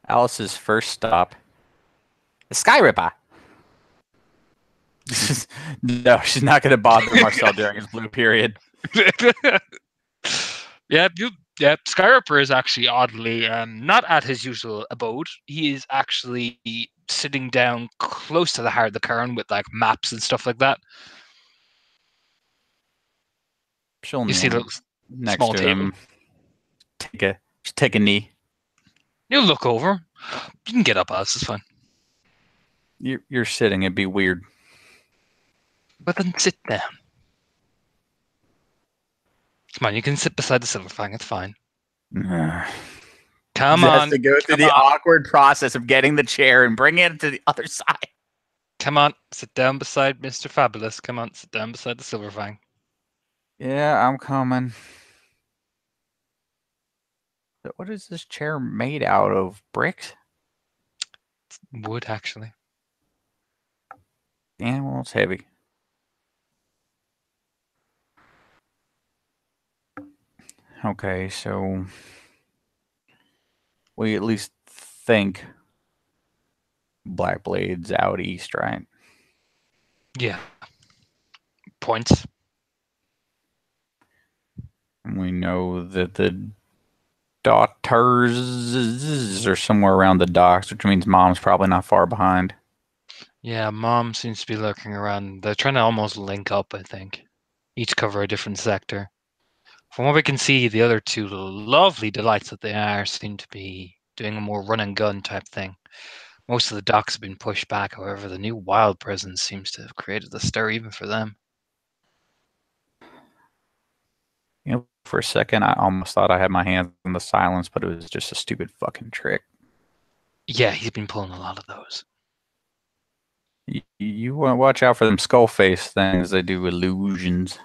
Speaker 2: Alice's first stop. The Sky Ripper. No, she's not going to bother Marcel during his blue period.
Speaker 1: Yeah, Skyripper is actually oddly not at his usual abode. He is actually sitting down close to the heart of the cairn with like maps and stuff like that.
Speaker 2: She'll
Speaker 1: You see
Speaker 2: kneel
Speaker 1: the
Speaker 2: next
Speaker 1: small
Speaker 2: to
Speaker 1: table.
Speaker 2: him. Take a knee.
Speaker 1: You look over. You can get up, Alice. It's fine.
Speaker 2: You're sitting. It'd be weird.
Speaker 1: But then sit down. Come on, you can sit beside the Silverfang. It's fine. Come
Speaker 2: Has
Speaker 1: on.
Speaker 2: to go through the awkward process of getting the chair and bringing it to the other side.
Speaker 1: Come on, sit down beside Mr. Fabulous. Come on, sit down beside the Silverfang.
Speaker 2: Yeah, I'm coming. What is this chair made out of? Bricks?
Speaker 1: Wood, actually.
Speaker 2: Damn, well, it's heavy. Okay, so we at least think Black Blade's out east, right?
Speaker 1: Yeah. Points.
Speaker 2: And we know that the daughters are somewhere around the docks, which means mom's probably not far behind.
Speaker 1: Yeah, Mom seems to be lurking around. They're trying to almost link up, I think. Each cover a different sector. From what we can see, the other two lovely delights that they are seem to be doing a more run and gun type thing. Most of the docks have been pushed back, however, the new wild presence seems to have created a stir even for them.
Speaker 2: You know, for a second, I almost thought I had my hands on the silence, but it was just a stupid fucking trick.
Speaker 1: Yeah, he's been pulling a lot of those.
Speaker 2: You want to watch out for them skull face things. They do illusions.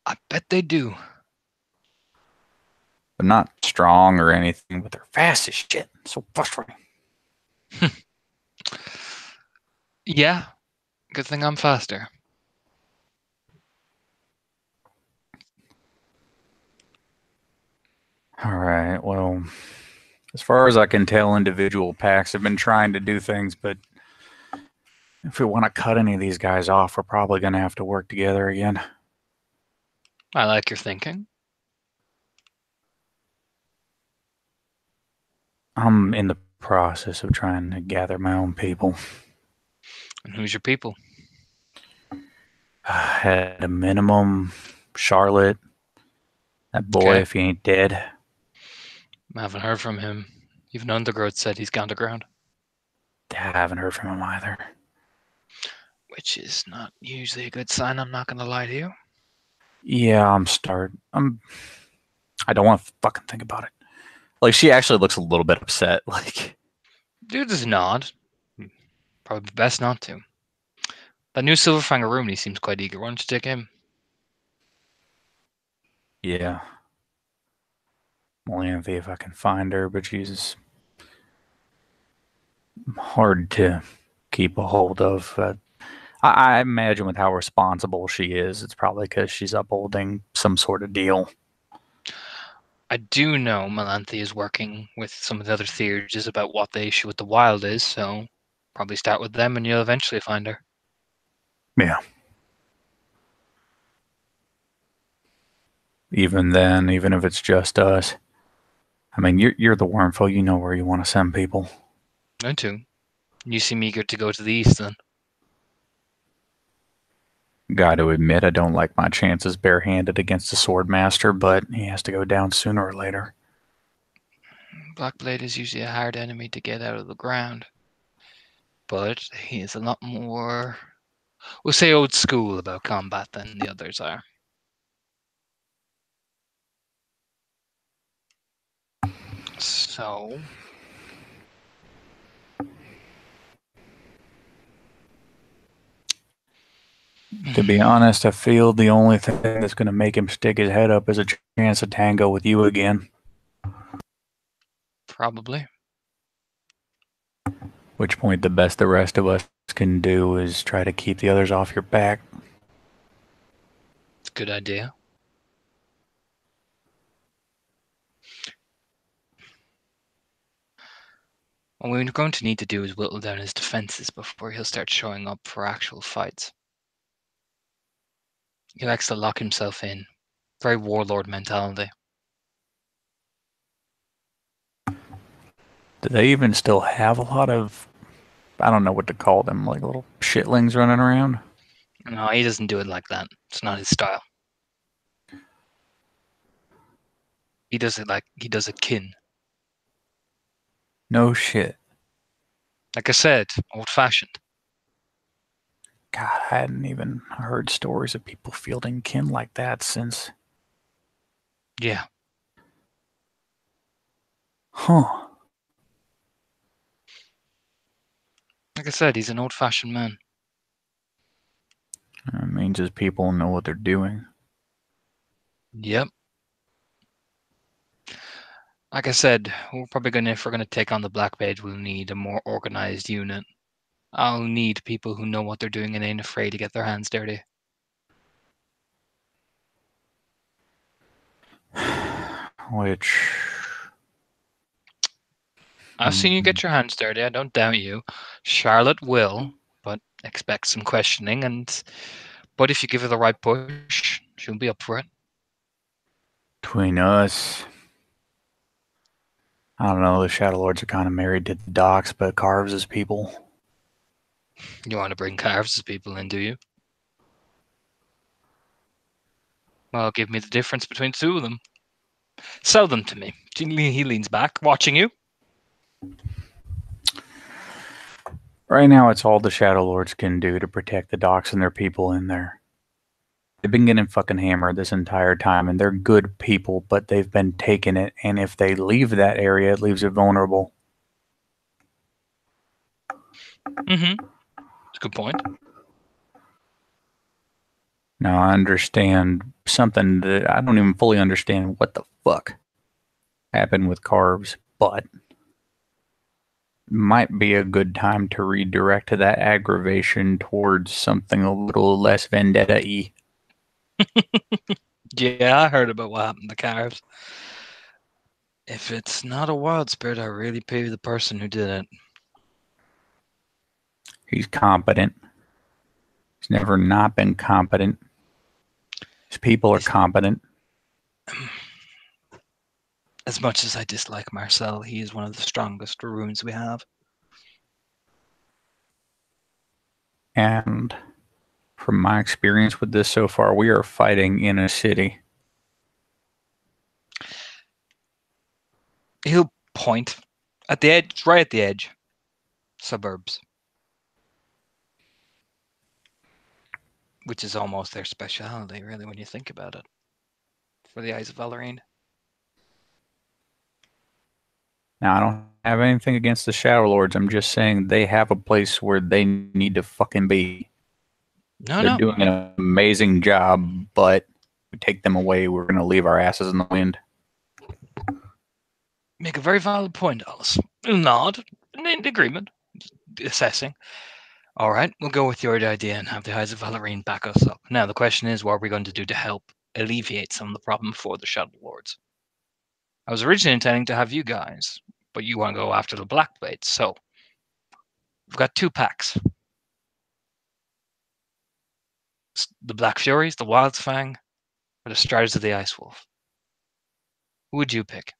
Speaker 1: I bet they do.
Speaker 2: They're not strong or anything, but they're fast as shit. So frustrating.
Speaker 1: Yeah, good thing I'm faster.
Speaker 2: All right. Well, as far as I can tell, individual packs have been trying to do things, but if we want to cut any of these guys off, we're probably going to have to work together again.
Speaker 1: I like your thinking.
Speaker 2: I'm in the process of trying to gather my own people.
Speaker 1: And who's your people?
Speaker 2: At a minimum, Charlotte, that boy,
Speaker 1: Okay.
Speaker 2: if he ain't dead.
Speaker 1: I haven't heard from him. Even Undergrowth said he's gone to ground.
Speaker 2: I haven't heard from him either.
Speaker 1: Which is not usually a good sign, I'm not going to lie to you.
Speaker 2: Yeah, I don't want to fucking think about it. Like, she actually looks a little bit upset. Like,
Speaker 1: Dude is nod. Probably best not to. That new Silverfang Rooney seems quite eager. Why don't you take him?
Speaker 2: yeah. I'm only gonna see if I can find her, but she's hard to keep a hold of. I imagine with how responsible she is, it's probably because she's upholding some sort of deal.
Speaker 1: I do know Melanthe is working with some of the other theurges about what the issue with the wild is, so probably start with them and you'll eventually find her.
Speaker 2: Yeah. Even then, even if it's just us, I mean, you're the Wormful. You know where you want to send people.
Speaker 1: I too. You seem eager to go to the east then.
Speaker 2: Got to admit, I don't like my chances barehanded against the Swordmaster, but he has to go down sooner or later.
Speaker 1: Blackblade is usually a hard enemy to get out of the ground. But he is a lot more, we'll say, old school about combat than the others are. So,
Speaker 2: To be honest, I feel the only thing that's going to make him stick his head up is a chance to tango with you again.
Speaker 1: probably.
Speaker 2: Which point, the best the rest of us can do is try to keep the others off your back.
Speaker 1: It's a good idea. What we're going to need to do is whittle down his defenses before he'll start showing up for actual fights. He likes to lock himself in. Very warlord mentality.
Speaker 2: Do they even still have a lot of, I don't know what to call them, like little shitlings running around?
Speaker 1: No, he doesn't do it like that. It's not his style. He does it like he does a kin.
Speaker 2: No shit.
Speaker 1: Like I said, old fashioned.
Speaker 2: God, I hadn't even heard stories of people fielding kin like that since.
Speaker 1: Yeah.
Speaker 2: Huh.
Speaker 1: Like I said, he's an old fashioned man.
Speaker 2: It means his people know what they're doing.
Speaker 1: Yep. Like I said, we're probably gonna, if we're gonna take on the Black Page, we'll need a more organized unit. I'll need people who know what they're doing and ain't afraid to get their hands dirty.
Speaker 2: Which.
Speaker 1: I've seen you get your hands dirty, I don't doubt you. Charlotte will, but expect some questioning, but if you give her the right push, she'll be up for it.
Speaker 2: Between us, I don't know, the Shadow Lords are kind of married to the docks, but Carves as people.
Speaker 1: You want to bring Carves as people in, do you? Well, give me the difference between the two of them. Sell them to me. He leans back, watching you.
Speaker 2: Right now, it's all the Shadow Lords can do to protect the docks and their people in there. They've been getting fucking hammered this entire time, and they're good people, but they've been taking it, and if they leave that area, it leaves it vulnerable.
Speaker 1: Mm-hmm. That's a good point.
Speaker 2: Now, I understand something that I don't even fully understand what the fuck happened with Carves, but might be a good time to redirect that aggravation towards something a little less vendetta-y.
Speaker 1: Yeah, I heard about what happened to Carves. If it's not a wild spirit, I really pity the person who did it.
Speaker 2: He's competent. He's never not been competent. His people are competent.
Speaker 1: As much as I dislike Marcel, he is one of the strongest runes we have.
Speaker 2: And from my experience with this so far, we are fighting in a city.
Speaker 1: He'll point at the edge, right at the edge. Suburbs. Which is almost their speciality, really, when you think about it. For the Eyes of Valorine.
Speaker 2: Now, I don't have anything against the Shadow Lords. I'm just saying they have a place where they need to fucking be. They're doing an amazing job, but we take them away, we're going to leave our asses in the wind.
Speaker 1: Make a very valid point, Alice. Nod. In agreement. Assessing. All right, we'll go with your idea and have the Eyes of Valorine back us up. Now, the question is, what are we going to do to help alleviate some of the problem for the Shadow Lords? I was originally intending to have you guys, but you want to go after the Blackblades, so we've got two packs. The Black Furies, the Wildfang, or the Striders of the Ice Wolf. Who would you pick?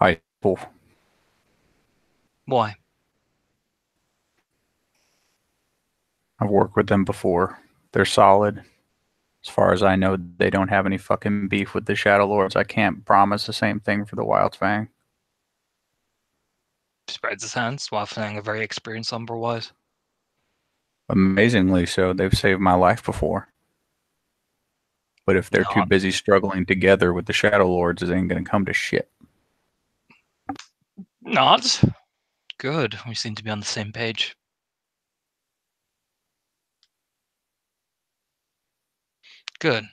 Speaker 2: Ice Wolf.
Speaker 1: Why?
Speaker 2: I've worked with them before. They're solid. As far as I know, they don't have any fucking beef with the Shadow Lords. I can't promise the same thing for the Wildfang.
Speaker 1: Spreads his hands. Wildfang, a very experienced Umber-wise.
Speaker 2: Amazingly so. They've saved my life before. But if they're too busy struggling together with the Shadow Lords, it ain't gonna come to shit.
Speaker 1: Nods. Good. We seem to be on the same page. Good.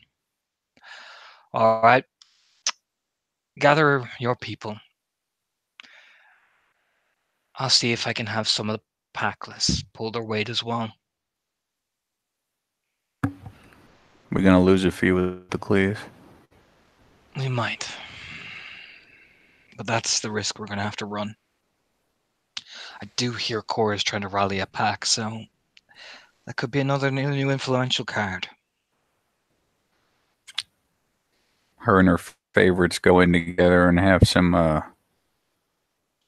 Speaker 1: All right. Gather your people. I'll see if I can have some of the packless pull their weight as well.
Speaker 2: We're gonna lose a few with the Cleave.
Speaker 1: We might. But that's the risk we're going to have to run. I do hear Cora is trying to rally a pack, so that could be another new influential card.
Speaker 2: Her and her favorites go in together and have some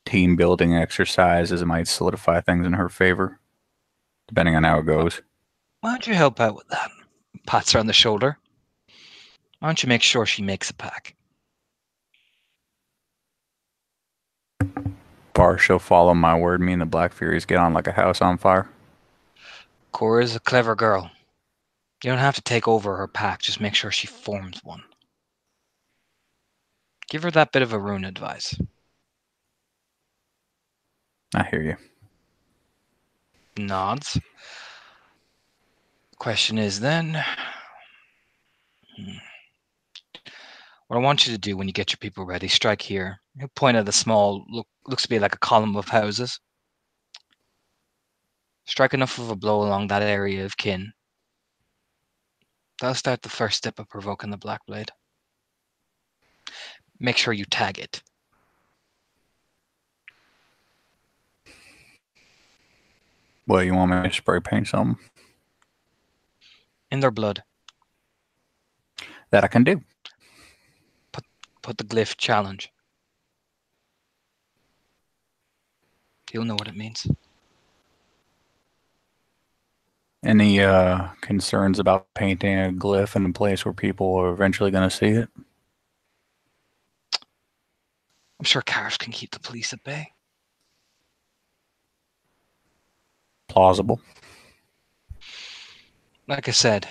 Speaker 2: team building exercises. It might solidify things in her favor, depending on how it goes.
Speaker 1: Why don't you help out with that? Pats her on the shoulder. Why don't you make sure she makes a pack?
Speaker 2: Bar, she'll follow my word. Me and the Black Furies get on like a house on fire.
Speaker 1: Cora's a clever girl. You don't have to take over her pack, just make sure she forms one. Give her that bit of a rune advice.
Speaker 2: I hear you.
Speaker 1: Nods. Question is then, what I want you to do when you get your people ready, strike here. You point at the small, looks to be like a column of houses. Strike enough of a blow along that area of kin. That'll start the first step of provoking the Blackblade. Make sure you tag it.
Speaker 2: Well, you want me to spray paint something?
Speaker 1: In their blood.
Speaker 2: That I can do.
Speaker 1: Put the glyph challenge. You'll know what it means.
Speaker 2: Any concerns about painting a glyph in a place where people are eventually going to see it?
Speaker 1: I'm sure cars can keep the police at bay.
Speaker 2: Plausible.
Speaker 1: Like I said,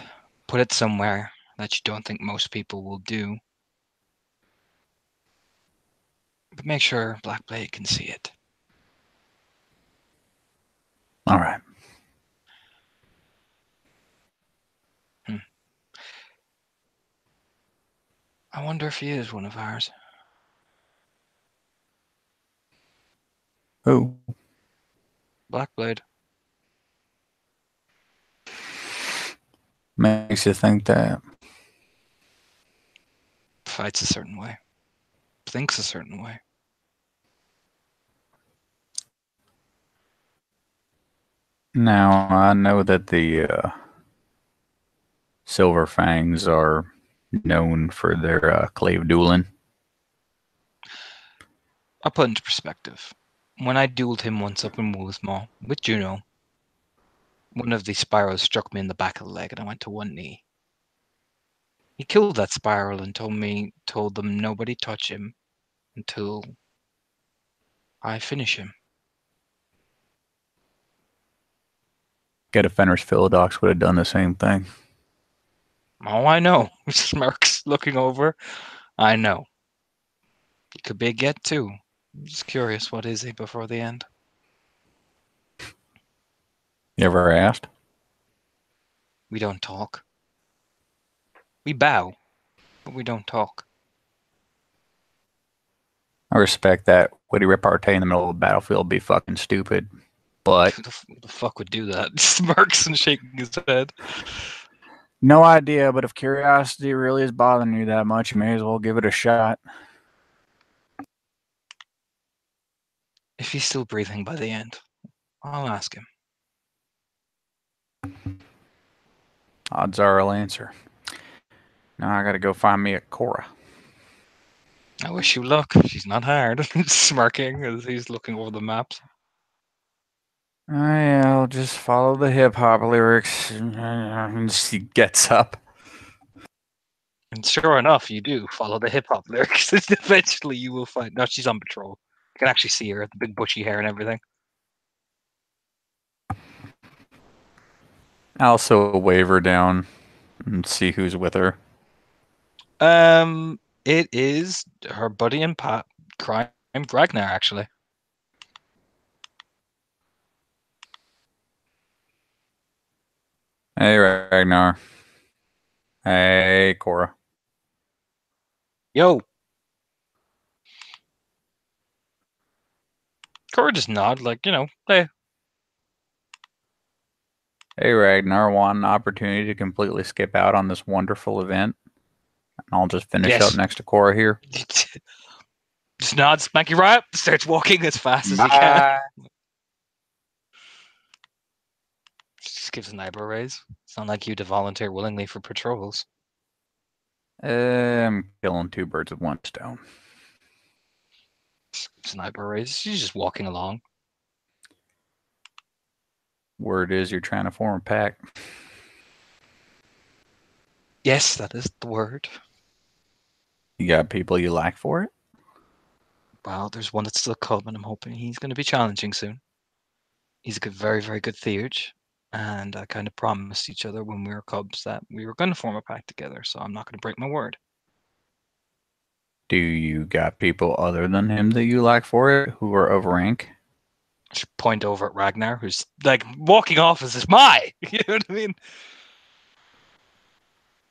Speaker 1: put it somewhere that you don't think most people will do. But make sure Black Blade can see it.
Speaker 2: All right.
Speaker 1: I wonder if he is one of ours.
Speaker 2: Who?
Speaker 1: Black Blade.
Speaker 2: Makes you think that.
Speaker 1: Fights a certain way. Thinks a certain way.
Speaker 2: Now, I know that the Silver Fangs are known for their clave dueling.
Speaker 1: I'll put into perspective. When I dueled him once up in Woolsmall with Juno, one of the spirals struck me in the back of the leg and I went to one knee. He killed that spiral and told them nobody touch him until I finish him.
Speaker 2: Get a Fenris Philodox would have done the same thing.
Speaker 1: Oh, I know. Smirks looking over. I know. He could be a get too. I'm just curious, what is he before the end?
Speaker 2: You ever asked?
Speaker 1: We don't talk. We bow, but we don't talk.
Speaker 2: I respect that. Witty repartee in the middle of the battlefield would be fucking stupid. But
Speaker 1: Who the fuck would do that? Smirks and shaking his head.
Speaker 2: no idea. But if curiosity really is bothering you that much, you may as well give it a shot.
Speaker 1: If he's still breathing by the end, I'll ask him.
Speaker 2: Odds are I'll answer. Now I gotta go find me a Cora.
Speaker 1: I wish you luck. She's not hard. Smirking as he's looking over the maps.
Speaker 2: I'll just follow the hip hop lyrics. And she gets up.
Speaker 1: And sure enough, you do follow the hip hop lyrics. Eventually, you will find. No, she's on patrol. You can actually see her, the big bushy hair and everything.
Speaker 2: I also wave her down and see who's with her.
Speaker 1: It is her buddy and Pat, Crime Ragnar, actually.
Speaker 2: Hey, Ragnar. Hey, Cora.
Speaker 1: Yo. Cora just nod, like, hey.
Speaker 2: Hey, Ragnar. Want an opportunity to completely skip out on this wonderful event? And I'll just finish
Speaker 1: Yes.
Speaker 2: up next to Cora here.
Speaker 1: Just nods, Spanky right, starts walking as fast as he can. Just gives an eyebrow raise. It's not like you to volunteer willingly for patrols.
Speaker 2: I'm killing two birds with one stone.
Speaker 1: Just gives an eyebrow raise. She's just walking along.
Speaker 2: Word is you're trying to form a pack.
Speaker 1: Yes, that is the word.
Speaker 2: You got people you like for it?
Speaker 1: Well, there's one that's still come, and I'm hoping he's going to be challenging soon. He's a good, very, very good theurge, and I kind of promised each other when we were cubs that we were going to form a pack together, so I'm not going to break my word.
Speaker 2: Do you got people other than him that you like for it who are of rank?
Speaker 1: I should point over at Ragnar, who's like walking off as if my, you know what I mean?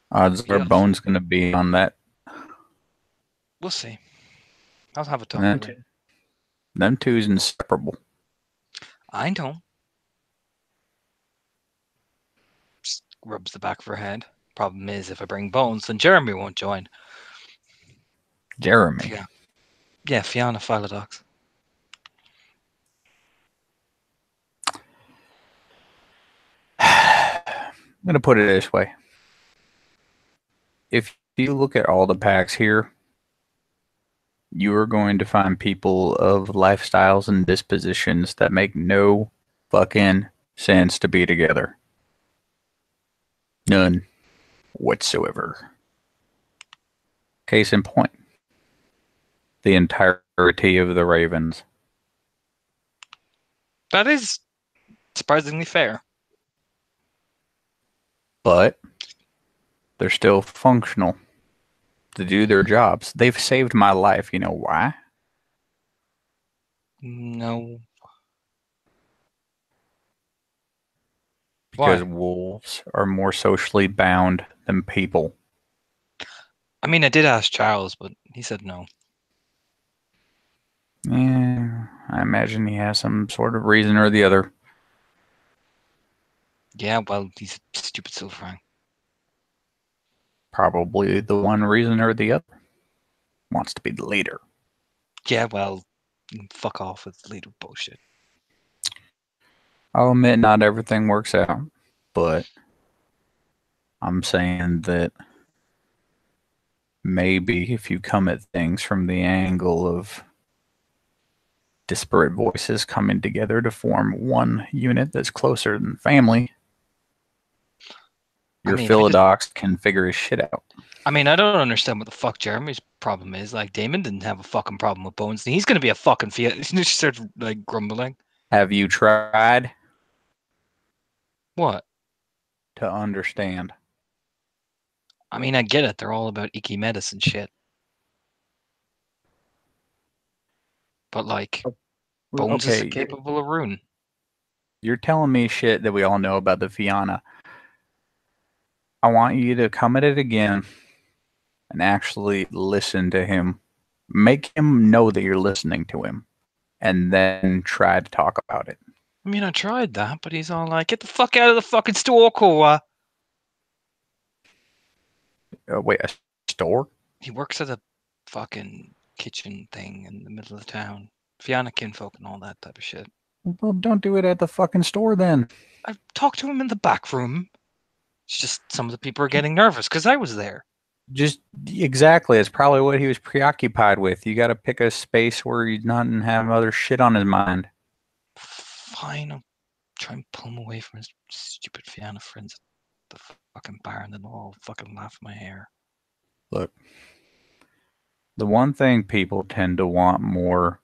Speaker 2: Odds are Bone's going to be on that.
Speaker 1: We'll see. I'll have a talk with him.
Speaker 2: Them two's inseparable.
Speaker 1: I know. Just rubs the back of her head. Problem is, if I bring Bones, then Jeremy won't join.
Speaker 2: Jeremy?
Speaker 1: Yeah, Fianna Philodox.
Speaker 2: I'm going to put it this way. If you look at all the packs here, you are going to find people of lifestyles and dispositions that make no fucking sense to be together. None whatsoever. Case in point, the entire majority of the Ravens.
Speaker 1: That is surprisingly fair.
Speaker 2: But they're still functional to do their jobs. They've saved my life. You know why?
Speaker 1: No.
Speaker 2: Because
Speaker 1: Why?
Speaker 2: wolves are more socially bound than people.
Speaker 1: I mean, I did ask Charles, but he said no.
Speaker 2: Yeah, I imagine he has some sort of reason or the other.
Speaker 1: Yeah, well, he's a stupid Silverfang.
Speaker 2: Probably the one reason or the other. Wants to be the leader.
Speaker 1: Yeah, well, fuck off with leader bullshit.
Speaker 2: I'll admit not everything works out, but I'm saying that maybe if you come at things from the angle of disparate voices coming together to form one unit that's closer than family,
Speaker 1: I
Speaker 2: your
Speaker 1: mean, if I just,
Speaker 2: Philodox can figure his shit out.
Speaker 1: I mean, I don't understand what the fuck Jeremy's problem is. Like, Damon didn't have a fucking problem with Bones. He's gonna be a fucking Fiat. She starts like grumbling.
Speaker 2: Have you tried
Speaker 1: What?
Speaker 2: to understand?
Speaker 1: I mean, I get it. They're all about icky medicine shit. But like, Bones is
Speaker 2: Okay,
Speaker 1: capable of Rune.
Speaker 2: you're telling me shit that we all know about the Fianna. I want you to come at it again and actually listen to him. Make him know that you're listening to him, and then try to talk about it.
Speaker 1: I mean, I tried that, but he's all like, "Get the fuck out of the fucking store, Cora."
Speaker 2: Wait, a store?
Speaker 1: He works at a fucking kitchen thing in the middle of town. Fianna kinfolk and all that type of shit.
Speaker 2: Well, don't do it at the fucking store then.
Speaker 1: I talked to him in the back room. It's just some of the people are getting nervous because I was there.
Speaker 2: Just exactly. It's probably what he was preoccupied with. You got to pick a space where he's not and have other shit on his mind.
Speaker 1: Fine, I'll try and pull him away from his stupid Fianna friends at the fucking bar, and then they'll all fucking laugh at my hair.
Speaker 2: Look, the one thing people tend to want more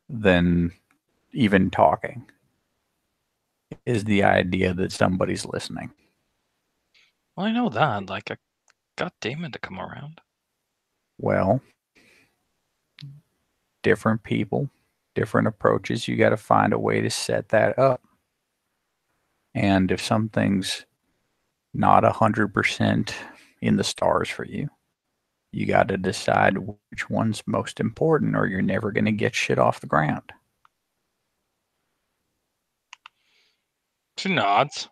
Speaker 2: than even talking is the idea that somebody's listening.
Speaker 1: Well, I know that. Like, I got Damon to come around.
Speaker 2: Well, different people, different approaches. You got to find a way to set that up. And if something's not 100% in the stars for you, you got to decide which one's most important, or you're never going to get shit off the ground.
Speaker 1: 2 nods.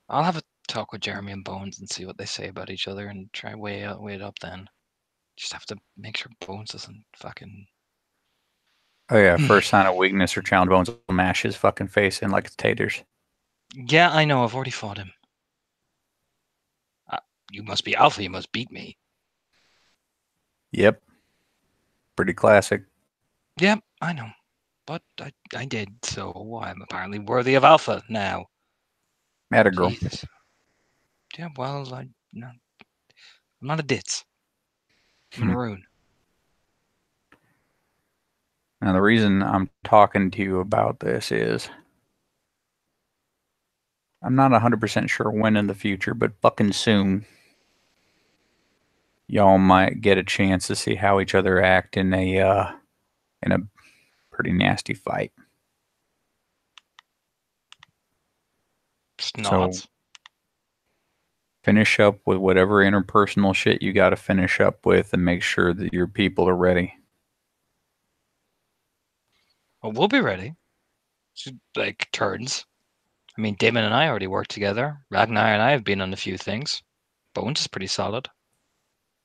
Speaker 1: I'll have a talk with Jeremy and Bones and see what they say about each other and try weigh it up then. Just have to make sure Bones doesn't fucking.
Speaker 2: Oh yeah, first sign of weakness or challenge, Bones will mash his fucking face in like it's taters.
Speaker 1: Yeah, I know. I've already fought him. You must be Alpha. You must beat me.
Speaker 2: Yep. Pretty classic.
Speaker 1: Yeah, I know. But I did, so I'm apparently worthy of Alpha now.
Speaker 2: Atta girl.
Speaker 1: Jesus. Yeah, well, no, I'm not a ditz. I'm a Maroon.
Speaker 2: Now the reason I'm talking to you about this is I'm not 100% sure when in the future, but fucking soon y'all might get a chance to see how each other act in a pretty nasty fight.
Speaker 1: Just
Speaker 2: So
Speaker 1: nods.
Speaker 2: finish up with whatever interpersonal shit you got to finish up with and make sure that your people are ready.
Speaker 1: Well, we'll be ready. Like turns. I mean, Damon and I already worked together. Ragnar and I have been on a few things. Bones is pretty solid.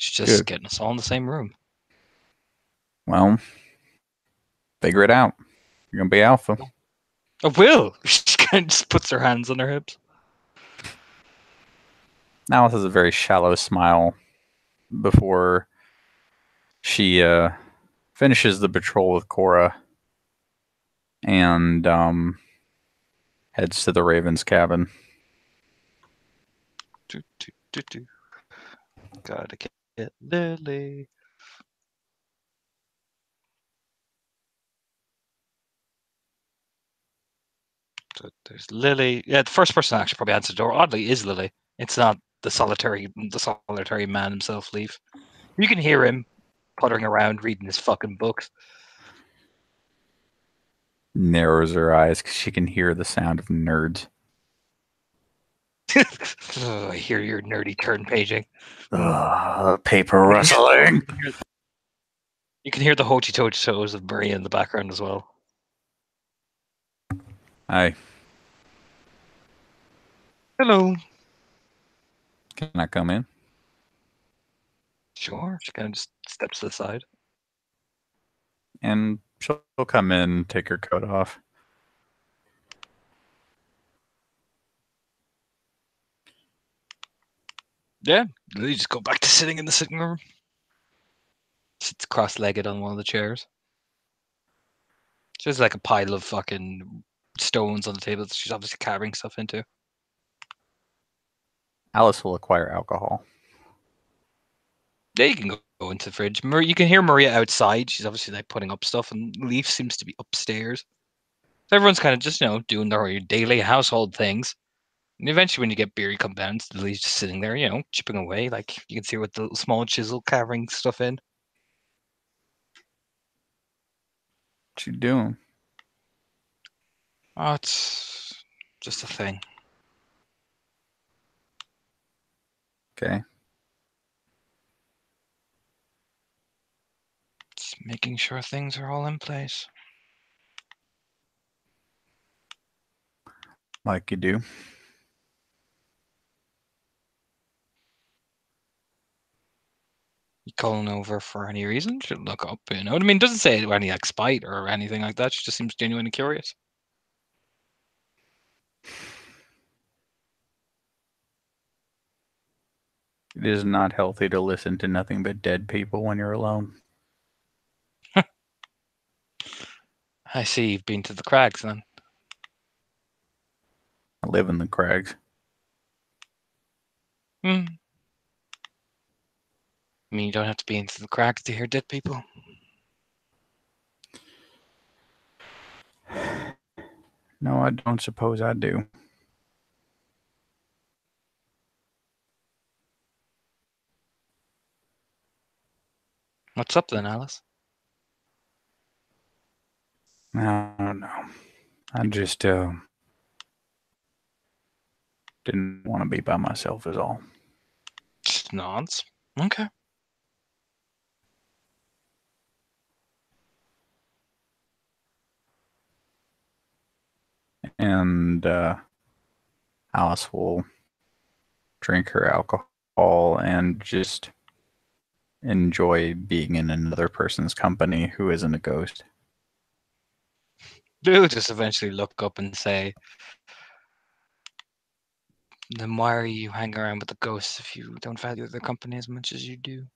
Speaker 1: She's just
Speaker 2: Good.
Speaker 1: getting us all in the same room.
Speaker 2: Well, figure it out. You're going to be alpha.
Speaker 1: I will. She kind of just puts her hands on her hips.
Speaker 2: Alice has a very shallow smile before she finishes the patrol with Cora and heads to the Raven's cabin.
Speaker 1: Gotta get Lily. There's Lily. Yeah, the first person to actually probably answer the door, oddly, is Lily. It's not the solitary man himself, Leaf. You can hear him puttering around reading his fucking books.
Speaker 2: Narrows her eyes because she can hear the sound of nerds.
Speaker 1: I hear your nerdy turn paging.
Speaker 2: Paper rustling.
Speaker 1: You can hear the hokey toes of Maria in the background as well.
Speaker 2: Hi.
Speaker 1: Hello.
Speaker 2: Can I come in?
Speaker 1: Sure. She kind of just steps to the side.
Speaker 2: And she'll come in, take her coat off.
Speaker 1: Yeah. You just go back to sitting in the sitting room. Sits cross-legged on one of the chairs. There's like a pile of fucking stones on the table that she's obviously carrying stuff into.
Speaker 2: Alice will acquire alcohol.
Speaker 1: Yeah, you can go into the fridge. You can hear Maria outside. She's obviously like putting up stuff, and Leaf seems to be upstairs. So everyone's kind of just, doing their daily household things. And eventually, when you get beer, you come down. Lily's just sitting there, chipping away. Like you can see her with the little small chisel carving stuff in.
Speaker 2: What you doing?
Speaker 1: Oh, it's just a thing.
Speaker 2: Okay.
Speaker 1: It's making sure things are all in place.
Speaker 2: Like you do.
Speaker 1: You calling over for any reason? Should look up, I mean, it doesn't say any like spite or anything like that. She just seems genuinely curious.
Speaker 2: It is not healthy to listen to nothing but dead people when you're alone.
Speaker 1: I see you've been to the crags then.
Speaker 2: I live in the crags.
Speaker 1: Hmm. I mean, you don't have to be into the crags to hear dead people.
Speaker 2: No, I don't suppose I do.
Speaker 1: What's up then, Alice?
Speaker 2: I don't know. I just didn't want to be by myself is all.
Speaker 1: Just nods. Okay.
Speaker 2: And Alice will drink her alcohol and just enjoy being in another person's company who isn't a ghost.
Speaker 1: They'll just eventually look up and say, then why are you hanging around with the ghosts if you don't value their company as much as you do?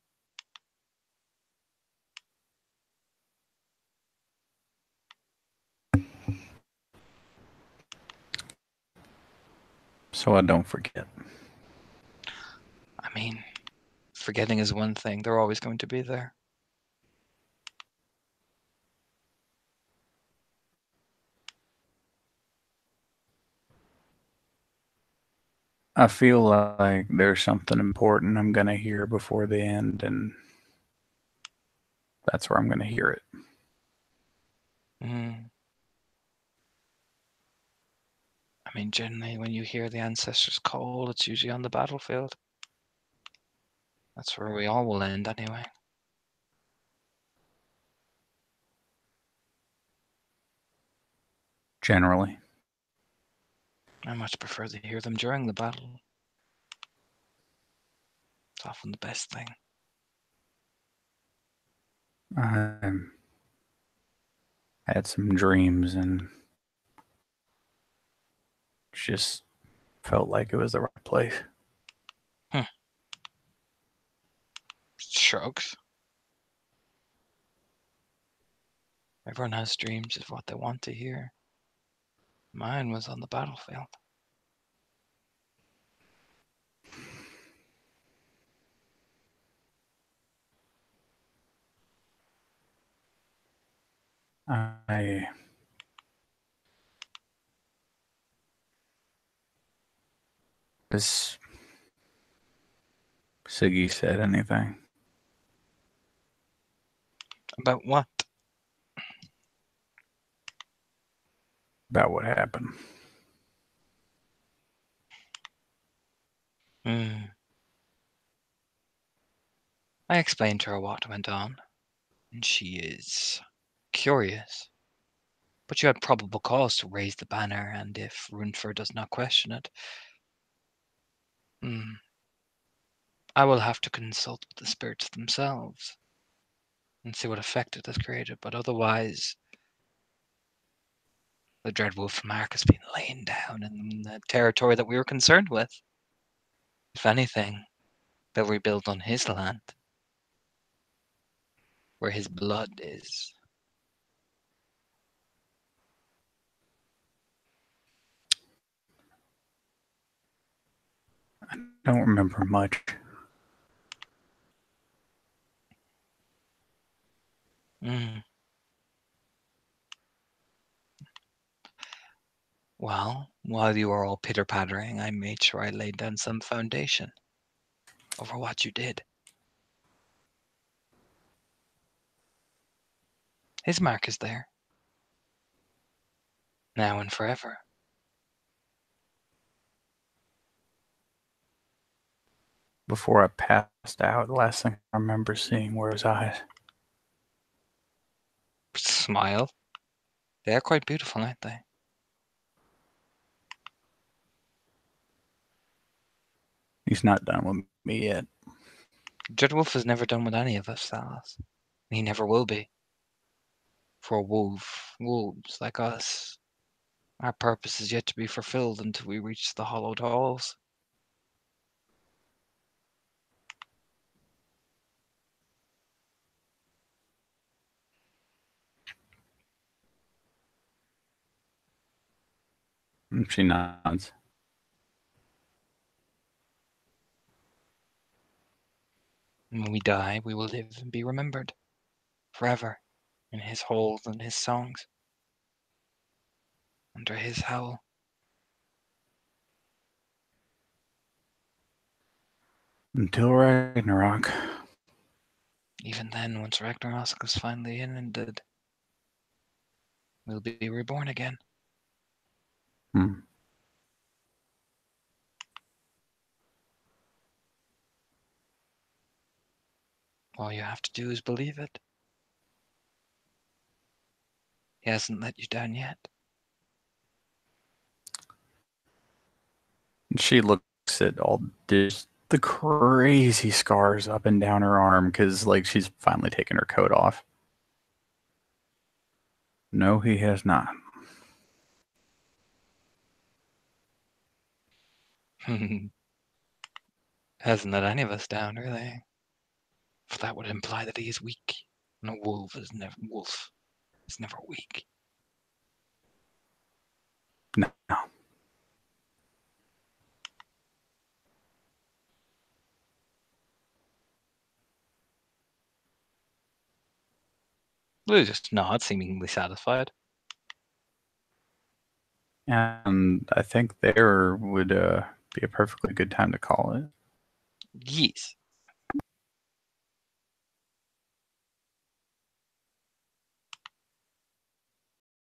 Speaker 2: So I don't forget.
Speaker 1: I mean, forgetting is one thing. They're always going to be there.
Speaker 2: I feel like there's something important I'm going to hear before the end, and that's where I'm going to hear it.
Speaker 1: I mean, generally, when you hear the ancestors' call, it's usually on the battlefield. That's where we all will end anyway.
Speaker 2: Generally.
Speaker 1: I much prefer to hear them during the battle. It's often the best thing.
Speaker 2: I had some dreams and just felt like it was the right place.
Speaker 1: Shrugs. Everyone has dreams of what they want to hear. Mine was on the battlefield.
Speaker 2: I Has Siggy said anything?
Speaker 1: About what?
Speaker 2: About what happened?
Speaker 1: Hmm. I explained to her what went on, and she is curious. But you had probable cause to raise the banner, and if Runfer does not question it, I will have to consult with the spirits themselves and see what effect it has created. But otherwise, the Dreadwolf mark has been laying down in the territory that we were concerned with. If anything, they'll rebuild on his land, where his blood is.
Speaker 2: I don't remember much.
Speaker 1: Well, while you were all pitter-pattering, I made sure I laid down some foundation over what you did. His mark is there, now and forever.
Speaker 2: Before I passed out, the last thing I remember seeing were his eyes.
Speaker 1: Smile. They are quite beautiful, aren't they?
Speaker 2: He's not done with me yet.
Speaker 1: Dreadwolf has never done with any of us, Salas. He never will be. For wolves like us, our purpose is yet to be fulfilled until we reach the hollowed halls.
Speaker 2: And she nods.
Speaker 1: And when we die, we will live and be remembered forever in his halls and his songs, under his howl.
Speaker 2: Until Ragnarok.
Speaker 1: Even then, once Ragnarok is finally ended, we'll be reborn again. All you have to do is believe it. He hasn't let you down yet.
Speaker 2: And she looks at all this, the crazy scars up and down her arm because, like, she's finally taken her coat off. No, he has not.
Speaker 1: Hasn't let any of us down, really. For that would imply that he is weak. And a wolf is never weak.
Speaker 2: No.
Speaker 1: Lou just nods, seemingly satisfied.
Speaker 2: And I think there would be a perfectly good time to call it.
Speaker 1: Yes.